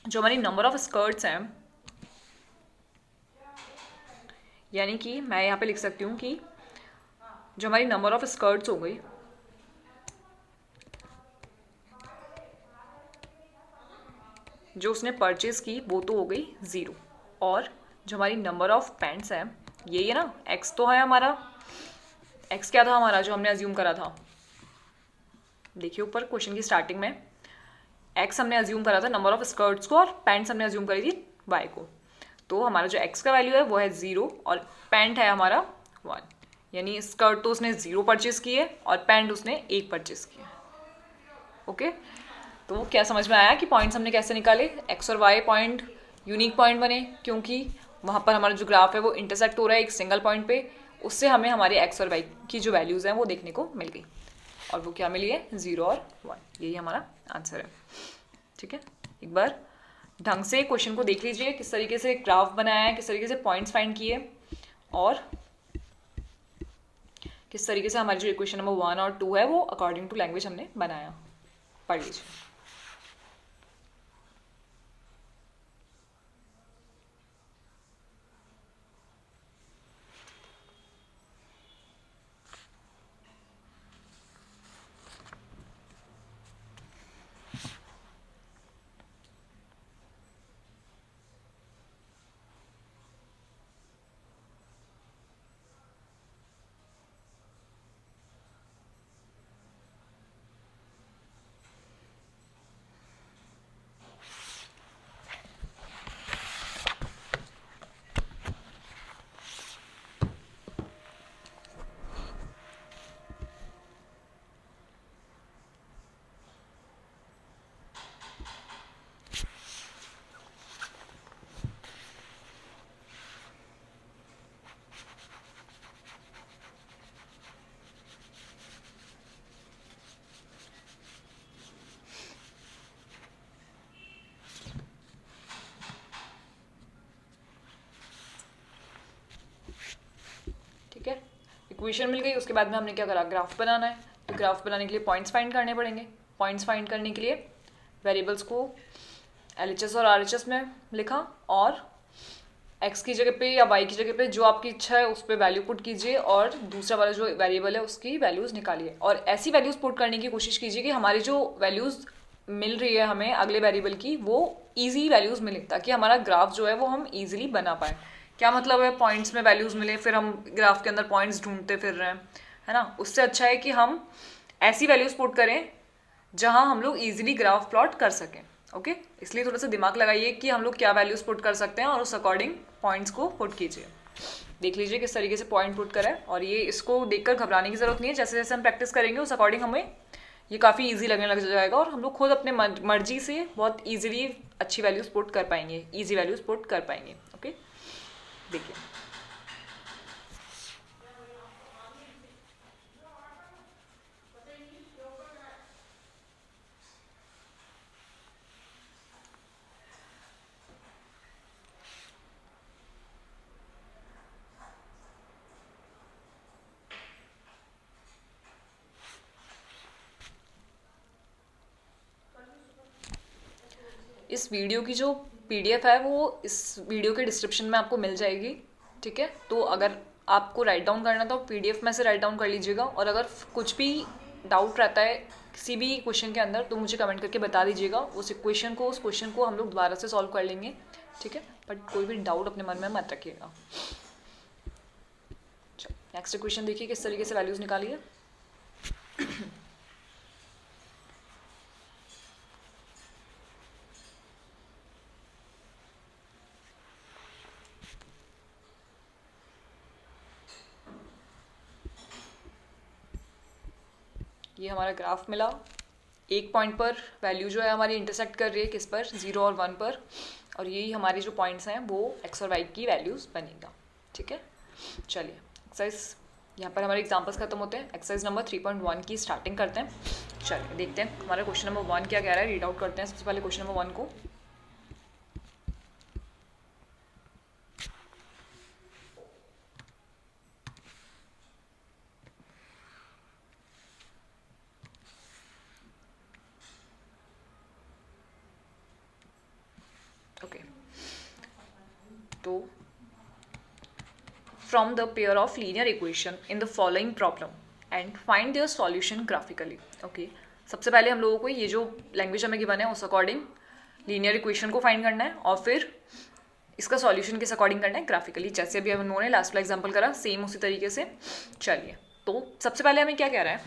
जो हमारी नंबर ऑफ स्कर्ट्स हैं, यानी कि मैं यहाँ पे लिख सकती हूँ कि जो हमारी नंबर ऑफ स्कर्ट्स हो गई, जो उसने परचेज की वो तो हो गई 0, और जो हमारी नंबर ऑफ पैंट्स हैं यही है ना, x तो है हमारा, x क्या था हमारा जो हमने अज्यूम करा था, देखिए ऊपर क्वेश्चन की स्टार्टिंग में x हमने अज्यूम करा था नंबर ऑफ स्कर्ट्स को, और पैंट्स हमने अज्यूम करी थी y को। तो हमारा जो x का वैल्यू है वो है 0 और पैंट है हमारा 1, यानी स्कर्ट तो उसने 0 परचेज की है और पैंट उसने 1 परचेज की है। ओके, तो क्या समझ में आया कि पॉइंट्स हमने कैसे निकाले, x और y पॉइंट यूनिक पॉइंट बने क्योंकि वहाँ पर हमारा जो ग्राफ है वो इंटरसेक्ट हो रहा है एक सिंगल पॉइंट पे, उससे हमें हमारे x और y की जो वैल्यूज़ हैं वो देखने को मिल गई, और वो क्या मिली है, 0 और 1। यही हमारा आंसर है। ठीक है, एक बार ढंग से क्वेश्चन को देख लीजिए, किस तरीके से ग्राफ बनाया है, किस तरीके से पॉइंट्स फाइंड किए, और किस तरीके से हमारी जो इक्वेशन नंबर 1 और 2 है वो अकॉर्डिंग टू लैंग्वेज हमने बनाया। पढ़ लीजिए। इक्वेशन मिल गई, उसके बाद में हमने क्या करा, ग्राफ बनाना है। तो ग्राफ बनाने के लिए पॉइंट्स फाइंड करने पड़ेंगे। पॉइंट्स फाइंड करने के लिए वेरिएबल्स को LHS और RHS में लिखा और x की जगह पे या y की जगह पे जो आपकी इच्छा है उस पर वैल्यू पुट कीजिए और दूसरा वाला जो वेरिएबल है उसकी वैल्यूज़ निकालिए और ऐसी वैल्यूज़ पुट करने की कोशिश कीजिए कि हमारी जो वैल्यूज़ मिल रही है हमें अगले वेरिएबल की वो ईजी वैल्यूज़ मिले, ताकि हमारा ग्राफ जो है वो हम ईजिली बना पाए। क्या मतलब है, पॉइंट्स में वैल्यूज़ मिले फिर हम ग्राफ के अंदर पॉइंट्स ढूंढते फिर रहे हैं, है ना। उससे अच्छा है कि हम ऐसी वैल्यूज़ पुट करें जहां हम लोग ईजिली ग्राफ प्लॉट कर सकें। ओके, इसलिए थोड़ा सा दिमाग लगाइए कि हम लोग क्या वैल्यूज़ पुट कर सकते हैं और उस अकॉर्डिंग पॉइंट्स को पुट कीजिए। देख लीजिए किस तरीके से पॉइंट पुट करा है और ये इसको देखकर घबराने की ज़रूरत नहीं है। जैसे जैसे हम प्रैक्टिस करेंगे उस अकॉर्डिंग हमें ये काफ़ी ईजी लगने लग जाएगा और हम लोग खुद अपने मर्जी से बहुत ईजिली अच्छी वैल्यूज़ पुट कर पाएंगे, ईजी वैल्यूज़ पुट कर पाएंगे। ओके, देखिए इस वीडियो की जो PDF है वो इस वीडियो के डिस्क्रिप्शन में आपको मिल जाएगी। ठीक है, तो अगर आपको राइट डाउन करना तो PDF में से राइट डाउन कर लीजिएगा और अगर कुछ भी डाउट रहता है किसी भी क्वेश्चन के अंदर तो मुझे कमेंट करके बता दीजिएगा। उस क्वेश्चन को हम लोग दोबारा से सॉल्व कर लेंगे। ठीक है, बट कोई भी डाउट अपने मन में मत रखिएगा। नेक्स्ट क्वेश्चन देखिए किस तरीके से वैल्यूज़ निकाली है। ये हमारा ग्राफ मिला, एक पॉइंट पर वैल्यू जो है हमारी इंटरसेक्ट कर रही है किस पर, 0 और 1 पर, और यही हमारी जो पॉइंट्स हैं वो x और y की वैल्यूज़ बनेगा। ठीक है, चलिए एक्सरसाइज यहाँ पर हमारे एग्जांपल्स खत्म होते हैं। एक्सरसाइज नंबर 3.1 की स्टार्टिंग करते हैं। चलिए देखते हैं हमारा क्वेश्चन नंबर 1 क्या कह रहा है, रीड आउट करते हैं सबसे पहले क्वेश्चन नंबर 1 को। ओके, तो from the pair of linear equation in the following problem and find their solution graphically। Okay, सबसे पहले हम लोगों को ये जो लैंग्वेज हमें गिवन है उस अकॉर्डिंग लीनियर इक्वेशन को फाइंड करना है और फिर इसका सॉल्यूशन किस अकॉर्डिंग करना है, ग्राफिकली, जैसे अभी हम लोगों ने लास्ट वाला एग्जांपल करा सेम उसी तरीके से। चलिए, तो सबसे पहले हमें क्या कह रहा है,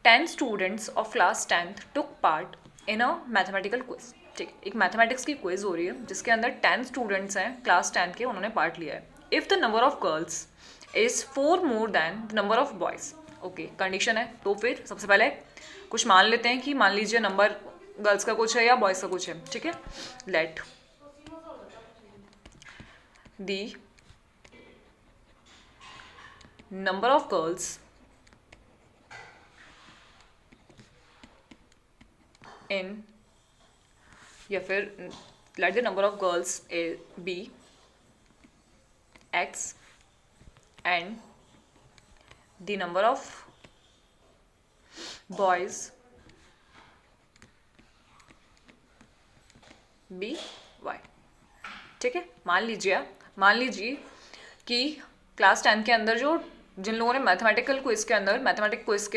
10 students of class 10th took part in a mathematical quiz. ठीक, एक मैथमेटिक्स की क्विज हो रही है जिसके अंदर 10 स्टूडेंट्स हैं क्लास 10 के, उन्होंने पार्ट लिया है। If the number of girls is 4 more than the number of boys. Okay, condition है, तो फिर सबसे पहले कुछ मान लेते हैं कि मान लीजिए नंबर गर्ल्स का कुछ है या बॉयज़ का कुछ है। ठीक है, let the number of girls in, या फिर let the number of girls be x and the number of boys be y। ठीक है, मान लीजिए कि क्लास 10 के अंदर जो जिन लोगों ने मैथमेटिक क्विज के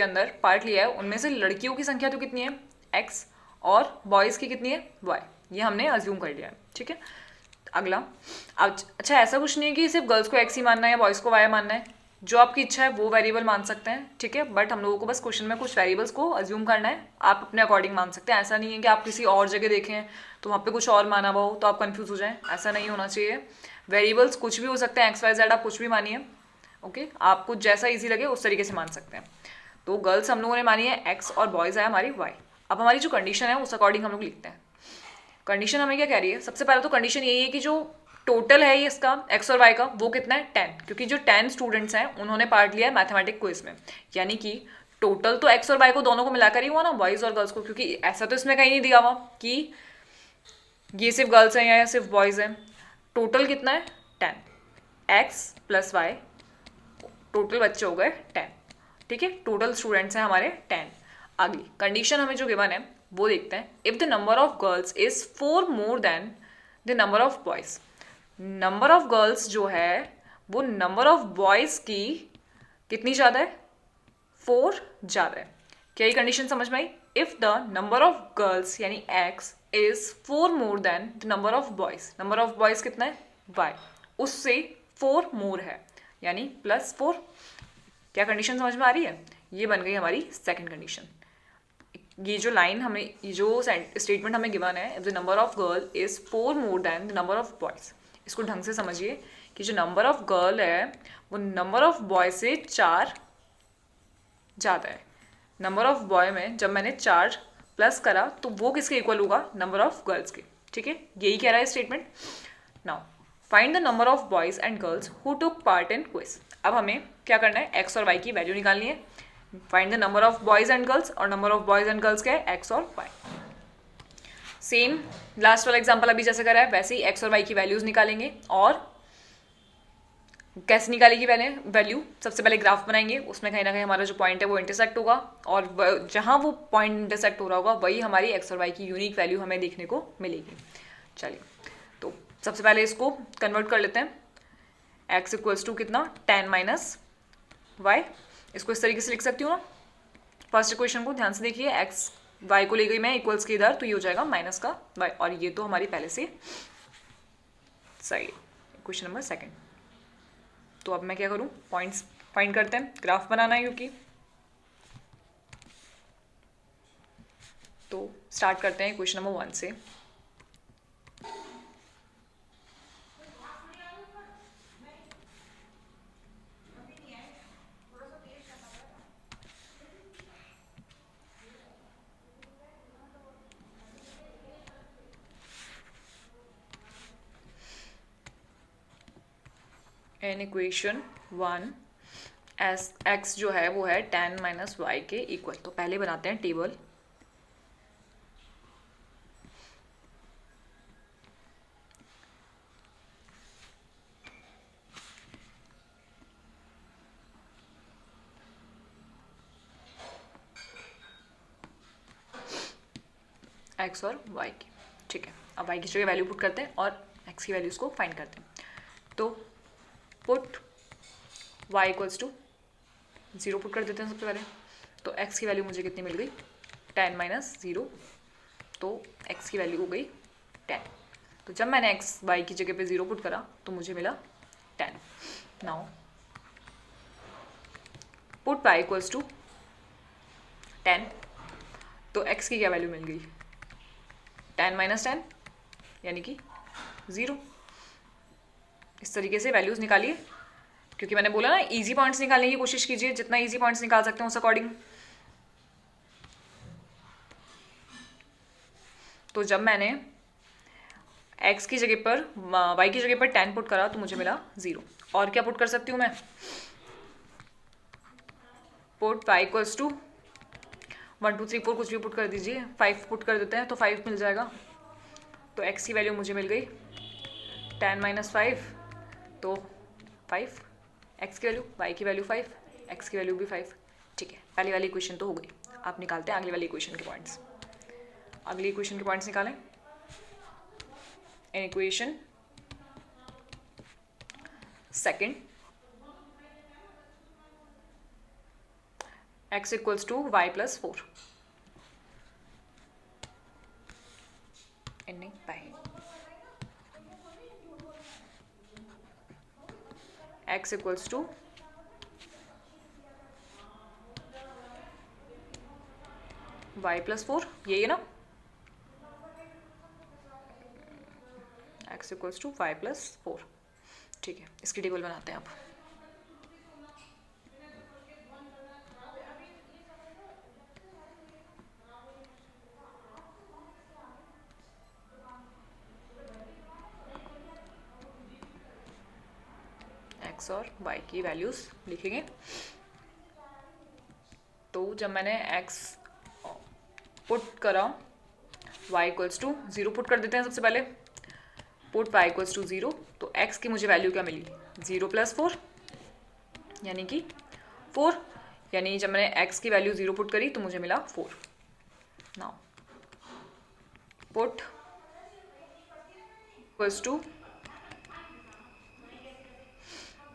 अंदर पार्ट लिया है उनमें से लड़कियों की संख्या तो कितनी है, x, और बॉयज़ की कितनी है, y। ये हमने अज्यूम कर लिया है। ठीक है, अगला, अच्छा ऐसा कुछ नहीं है कि सिर्फ गर्ल्स को x ही मानना है या बॉयज़ को y मानना है, जो आपकी इच्छा है वो वेरिएबल मान सकते हैं। ठीक है, बट हम लोगों को बस क्वेश्चन में कुछ वेरिएबल्स को अज्यूम करना है, आप अपने अकॉर्डिंग मान सकते हैं। ऐसा नहीं है कि आप किसी और जगह देखें तो वहाँ पे कुछ और माना हुआ हो तो आप कंफ्यूज हो जाएं, ऐसा नहीं होना चाहिए। वेरिएबल्स कुछ भी हो सकते हैं, XYZ आप कुछ भी मानिए। ओके, आपको जैसा ईजी लगे उस तरीके से मान सकते हैं। तो गर्ल्स हम लोगों ने मानी है x और बॉयज़ है हमारी y। अब हमारी जो कंडीशन है उस अकॉर्डिंग हम लोग लिखते हैं। कंडीशन हमें क्या कह रही है, सबसे पहले तो कंडीशन यही है कि जो टोटल है ये इसका x और y का वो कितना है, 10, क्योंकि जो 10 स्टूडेंट्स हैं उन्होंने पार्ट लिया है मैथमेटिक क्विज में, यानी कि टोटल तो x और y को दोनों को मिलाकर ही हुआ ना, बॉयज़ और गर्ल्स को, क्योंकि ऐसा तो इसमें कहीं नहीं दिया हुआ कि ये सिर्फ गर्ल्स हैं या सिर्फ बॉयज़ हैं। टोटल कितना है, 10, x + y टोटल बच्चे हो गए 10। ठीक है, टोटल स्टूडेंट्स हैं हमारे 10। अगली कंडीशन हमें जो गिवन है वो देखते हैं। If the number of girls is 4 more than the number of boys, number of girls जो है वो नंबर ऑफ बॉयज की कितनी ज़्यादा है, 4 ज़्यादा है। क्या ये कंडीशन समझ में आई? If the number of girls यानी x is 4 more than the number of boys, number of boys कितना है y, उससे 4 मोर है यानी +4। क्या कंडीशन समझ में आ रही है? ये बन गई हमारी सेकंड कंडीशन। ये जो लाइन हमें, ये जो स्टेटमेंट हमें गिवन है, if the number of girl is 4 more than the number of boys, इसको ढंग से समझिए कि जो नंबर ऑफ गर्ल है वो नंबर ऑफ बॉय से 4 ज़्यादा है। नंबर ऑफ बॉय में जब मैंने 4 प्लस करा तो वो किसके इक्वल होगा, नंबर ऑफ गर्ल्स के। ठीक है, यही कह रहा है statement. Now find the number of boys and girls who took part in quiz. अब हमें क्या करना है, एक्स और वाई की वैल्यू निकालनी है। Find the number of boys and girls, और number of boys and girls क्या है, एक्स और वाई। सेम लास्ट वाला एग्जाम्पल अभी जैसे करा है वैसे ही एक्स और वाई की वैल्यूज निकालेंगे। और कैसे निकालेगी वैल्यू, सबसे पहले ग्राफ बनाएंगे, उसमें कहीं ना कहीं हमारा जो पॉइंट है वो इंटरसेक्ट होगा, और जहां वो पॉइंट इंटरसेक्ट हो रहा होगा वही हमारी एक्स और वाई की यूनिक वैल्यू हमें देखने को मिलेगी। चलिए, तो सबसे पहले इसको कन्वर्ट कर लेते हैं। एक्स इक्वल्स टू कितना, 10 माइनस वाई। इसको इस तरीके से लिख सकती हूँ ना। फर्स्ट इक्वेशन को ध्यान से देखिए, एक्स वाई को ले गई मैं इक्वल्स के इधर, तो ये हो जाएगा माइनस का वाई, और ये तो हमारी पहले से सही। Equation number second. तो अब मैं क्या करूँ, पॉइंट्स फाइंड करते हैं, ग्राफ बनाना है क्योंकि। तो स्टार्ट करते हैं क्वेश्चन नंबर 1 से। इन इक्वेशन 1 एस एक्स जो है वो है 10 माइनस वाई के इक्वल। तो पहले बनाते हैं टेबल। एक्स और वाई की। ठीक है, अब वाई की जगह वैल्यू पुट करते हैं और एक्स की वैल्यूज को फाइंड करते हैं। तो put y equals to 0 put कर देते हैं सबसे पहले। तो x की वैल्यू मुझे कितनी मिल गई, 10 माइनस 0, तो x की वैल्यू हो गई 10। तो जब मैंने x y की जगह पे 0 पुट करा तो मुझे मिला 10। Now put y equals to 10, तो x की क्या वैल्यू मिल गई, 10 माइनस 10 यानी कि 0। इस तरीके से वैल्यूज निकालिए, क्योंकि मैंने बोला ना इजी पॉइंट्स निकालने की कोशिश कीजिए, जितना इजी पॉइंट्स निकाल सकते हैं उस अकॉर्डिंग। तो जब मैंने x की जगह पर y की जगह पर 10 पुट करा तो मुझे मिला 0। और क्या पुट कर सकती हूँ मैं, पुट y इक्वल्स टू 1 2 3 4 कुछ भी पुट कर दीजिए, 5 पुट कर देते हैं तो 5 मिल जाएगा। तो x की वैल्यू मुझे मिल गई 10 माइनस 5, तो 5। x की वैल्यू, y की वैल्यू 5, x की वैल्यू भी 5। ठीक है, पहली वाली इक्वेशन तो हो गई। आप निकालते हैं अगली वाली इक्वेशन के पॉइंट्स। अगली इक्वेशन के पॉइंट्स निकालें। In equation second x equals to y plus 4। नहीं पाए, x equals to y plus 4, यही है ना, x equals to y plus 4। ठीक है, इसकी टेबल बनाते हैं अब। x और y की वैल्यूज लिखेंगे। तो जब मैंने x पुट करा, y इक्वल्स टू 0 पुट कर देते हैं सबसे पहले। पुट y इक्वल्स टू 0, तो x की मुझे वैल्यू क्या मिली, 0 प्लस 4। यानी कि 4, यानी जब मैंने x की वैल्यू 0 पुट करी तो मुझे मिला 4। नाउ पुट इक्वल्स टू,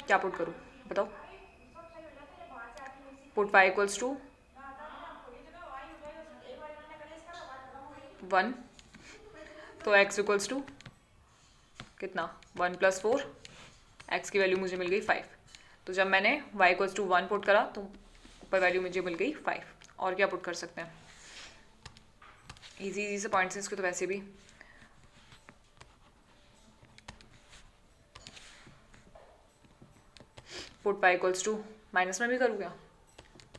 क्या पुट करूँ बताओ? पुट y इक्वल्स टू 1, तो x इक्वल्स टू कितना 1 + 4, x की वैल्यू मुझे मिल गई 5। तो जब मैंने y इक्वल्स टू 1 पुट करा तो ऊपर वैल्यू मुझे मिल गई 5। और क्या पुट कर सकते हैं? इजी से पॉइंट्स हैं इसके तो वैसे भी। Put y equals to, minus में भी करूँ क्या?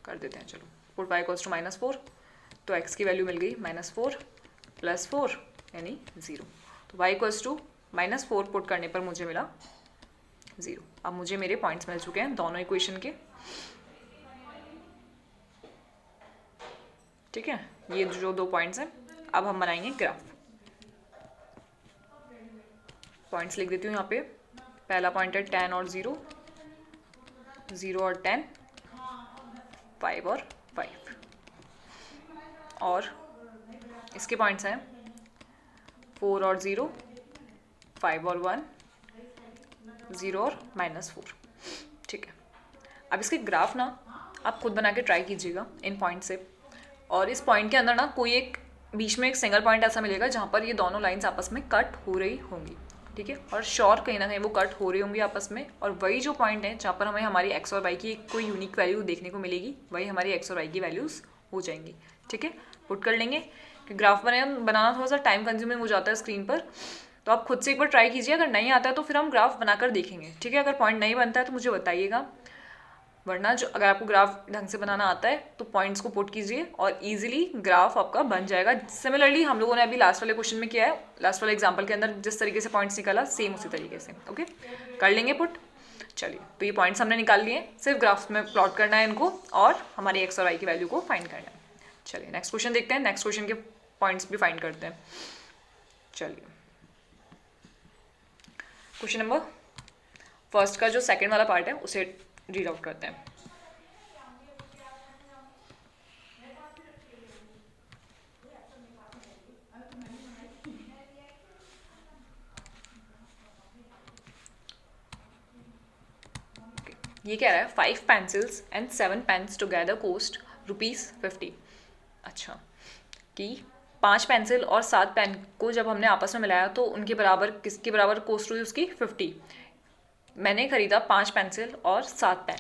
कर देते हैं चलो। पुट y इक्वल्स टू -4, तो x की वैल्यू मिल गई -4 + 4 यानी 0। तो y इक्वल्स टू -4 पुट करने पर मुझे मिला 0। अब मुझे मेरे पॉइंट्स मिल चुके हैं दोनों इक्वेशन के। ठीक है, ये जो 2 पॉइंट्स हैं। अब हम बनाएंगे ग्राफ। पॉइंट्स लिख देती हूँ यहाँ पे। पहला पॉइंट है 10 और 0, 0 और 10, 5 और 5। और इसके पॉइंट्स हैं 4 और 0, 5 और 1, 0 और -4। ठीक है, अब इसके ग्राफ ना आप खुद बना के ट्राई कीजिएगा इन पॉइंट से। और इस पॉइंट के अंदर ना कोई एक बीच में एक सिंगल पॉइंट ऐसा मिलेगा जहाँ पर ये दोनों लाइंस आपस में कट हो रही होंगी। ठीक है, और श्योर कहीं ना कहीं वो कट हो रही होंगी आपस में। और वही जो पॉइंट है जहाँ पर हमें हमारी x और y की कोई यूनिक वैल्यू देखने को मिलेगी, वही हमारी x और y की वैल्यूज़ हो जाएंगी। ठीक है, पुट कर लेंगे कि ग्राफ बनाना थोड़ा सा टाइम कंज्यूमिंग हो जाता है स्क्रीन पर, तो आप खुद से एक बार ट्राई कीजिए। अगर नहीं आता है तो फिर हम ग्राफ बनाकर देखेंगे। ठीक है, अगर पॉइंट नहीं बनता है तो मुझे बताइएगा, वरना जो अगर आपको ग्राफ ढंग से बनाना आता है तो पॉइंट्स को पुट कीजिए और इजीली ग्राफ आपका बन जाएगा। सिमिलरली हम लोगों ने अभी लास्ट वाले क्वेश्चन में किया है, लास्ट वाले एग्जांपल के अंदर जिस तरीके से पॉइंट्स निकाला सेम उसी तरीके से। ओके, कर लेंगे पुट। चलिए, तो ये पॉइंट्स हमने निकाल लिए, सिर्फ ग्राफ्स में प्लॉट करना है इनको और हमारी एक्स और वाई की वैल्यू को फाइंड करना है। चलिए नेक्स्ट क्वेश्चन देखते हैं, नेक्स्ट क्वेश्चन के पॉइंट्स भी फाइंड करते हैं। चलिए क्वेश्चन नंबर फर्स्ट का जो सेकंड वाला पार्ट है उसे रीड आउट करते हैं। ये कह रहा है 5 pencils and 7 pens together cost ₹50। अच्छा, कि 5 पेंसिल और 7 पेन को जब हमने आपस में मिलाया तो उनके बराबर किसके बराबर कोस्ट हुई उसकी 50। मैंने खरीदा 5 पेंसिल और 7 पेन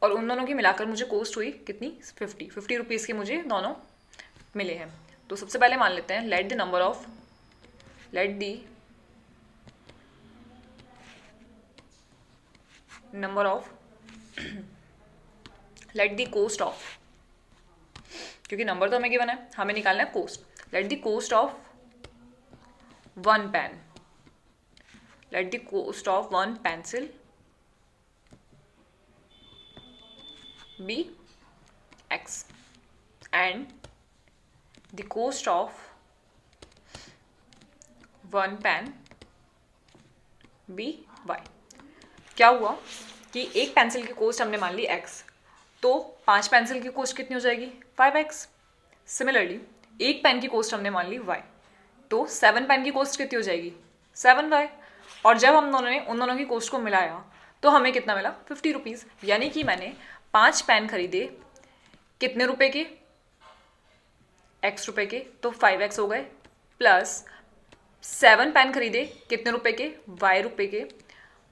और उन दोनों की मिलाकर मुझे कोस्ट हुई कितनी 50 रुपीज़ के मुझे दोनों मिले हैं। तो सबसे पहले मान लेते हैं लेट द कोस्ट ऑफ, क्योंकि नंबर तो हमें गिवन है, हमें निकालना है cost. Let the cost of 1 pen, let the cost of 1 pencil be x and the cost of 1 pen be y। क्या हुआ कि एक पेंसिल की कॉस्ट हमने मान ली x, तो 5 पेंसिल की कॉस्ट कितनी हो जाएगी 5x। सिमिलरली एक पेन की कॉस्ट हमने मान ली y, तो 7 पेन की कॉस्ट कितनी हो जाएगी 7y। और जब हम दोनों ने उन दोनों की कॉस्ट को मिलाया तो हमें कितना मिला 50 रुपीज़। यानी कि मैंने 5 पेन खरीदे कितने रुपए के x रुपए के, तो 5x हो गए, प्लस 7 पेन खरीदे कितने रुपए के y रुपए के,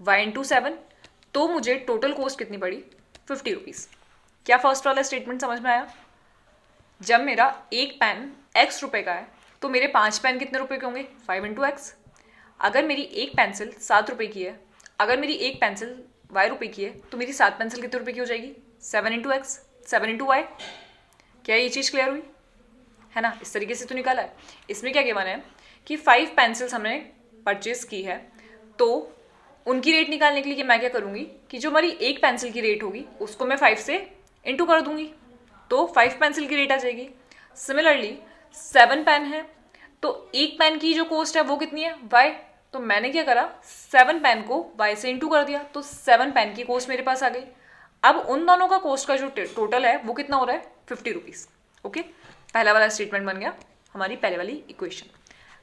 y इंटू 7, तो मुझे टोटल कॉस्ट कितनी पड़ी 50 रुपीज़। क्या फर्स्ट वाला स्टेटमेंट समझ में आया? जब मेरा एक पेन x रुपए का है तो मेरे 5 पेन कितने रुपए के होंगे 5 इंटू एक्स। अगर मेरी एक पेंसिल 7 रुपए की है, अगर मेरी एक पेंसिल y रुपए की है, तो मेरी 7 पेंसिल कितने रुपए की हो जाएगी 7 इंटू एक्स, 7 इंटू वाई। क्या ये चीज़ क्लियर हुई है ना? इस तरीके से तो निकाला है। इसमें क्या गिवन है कि 5 पेंसिल्स हमने परचेज की है, तो उनकी रेट निकालने के लिए मैं क्या करूँगी कि जो हमारी एक पेंसिल की रेट होगी उसको मैं 5 से इंटू कर दूंगी, तो 5 पेंसिल की रेट आ जाएगी। सिमिलरली 7 पेन है, तो एक पेन की जो कॉस्ट है वो कितनी है y, तो मैंने क्या करा 7 पेन को y से इंटू कर दिया, तो 7 पेन की कॉस्ट मेरे पास आ गई। अब उन दोनों का कॉस्ट का जो टोटल है वो कितना हो रहा है, 50 रुपीज़। ओके, पहला वाला स्टेटमेंट बन गया हमारी पहले वाली equation.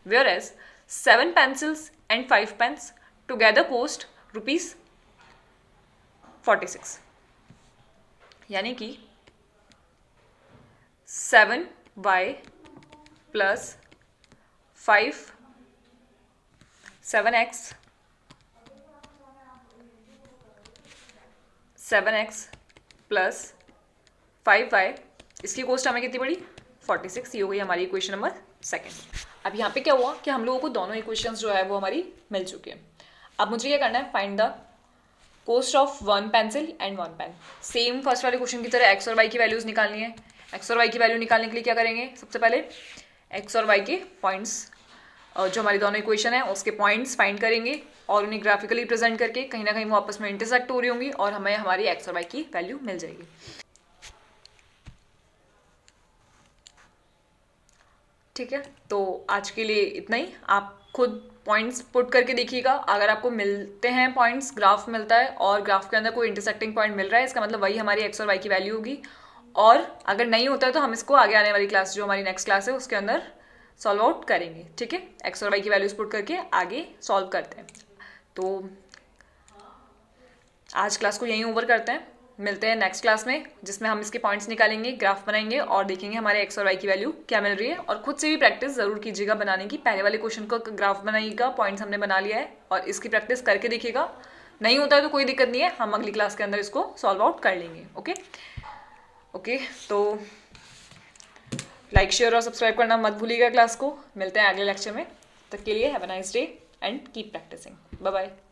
Whereas 7 pencils and 5 pens together cost ₹46, यानी कि 7y plus 7x 7x plus 5y, इसकी कॉस्ट हमें कितनी पड़ी, 46। ये हो गई हमारी इक्वेशन नंबर सेकंड। अब यहाँ पे क्या हुआ कि हम लोगों को दोनों इक्वेशंस जो है वो हमारी मिल चुकी हैं। अब मुझे क्या करना है, find the cost of 1 pencil and 1 pen. Same first वाले क्वेश्चन की तरह एक्स और वाई की वैल्यूज निकालनी है। एक्स और वाई की वैल्यू निकालने के लिए क्या करेंगे, सबसे पहले एक्स और वाई के पॉइंट्स, जो हमारी दोनों इक्वेशन है उसके पॉइंट्स फाइंड करेंगे और उन्हें ग्राफिकली प्रेजेंट करके कहीं ना कहीं वो आपस में इंटरसेक्ट हो रही होंगी और हमें हमारी एक्स और वाई की वैल्यू मिल जाएगी। ठीक है, तो आज के लिए इतना ही। आप खुद पॉइंट्स पुट करके देखिएगा, अगर आपको मिलते हैं पॉइंट्स, ग्राफ मिलता है और ग्राफ के अंदर कोई इंटरसेक्टिंग पॉइंट मिल रहा है, इसका मतलब वही हमारी एक्स और वाई की वैल्यू होगी। और अगर नहीं होता है तो हम इसको आगे आने वाली क्लास, जो हमारी नेक्स्ट क्लास है उसके अंदर सॉल्व आउट करेंगे। ठीक है, एक्स और वाई की वैल्यूज पुट करके आगे सॉल्व करते हैं। तो आज क्लास को यहीं ओवर करते हैं, मिलते हैं नेक्स्ट क्लास में जिसमें हम इसके पॉइंट्स निकालेंगे, ग्राफ बनाएंगे और देखेंगे हमारे एक्स और वाई की वैल्यू क्या मिल रही है। और खुद से भी प्रैक्टिस जरूर कीजिएगा बनाने की। पहले वाले क्वेश्चन को ग्राफ बनाइएगा, पॉइंट्स हमने बना लिया है और इसकी प्रैक्टिस करके देखिएगा। नहीं होता है तो कोई दिक्कत नहीं है, हम अगली क्लास के अंदर इसको सॉल्व आउट कर लेंगे। ओके, तो लाइक शेयर और सब्सक्राइब करना मत भूलिएगा क्लास को। मिलते हैं अगले लेक्चर में, तब के लिए have a nice day and keep practising. Bye bye.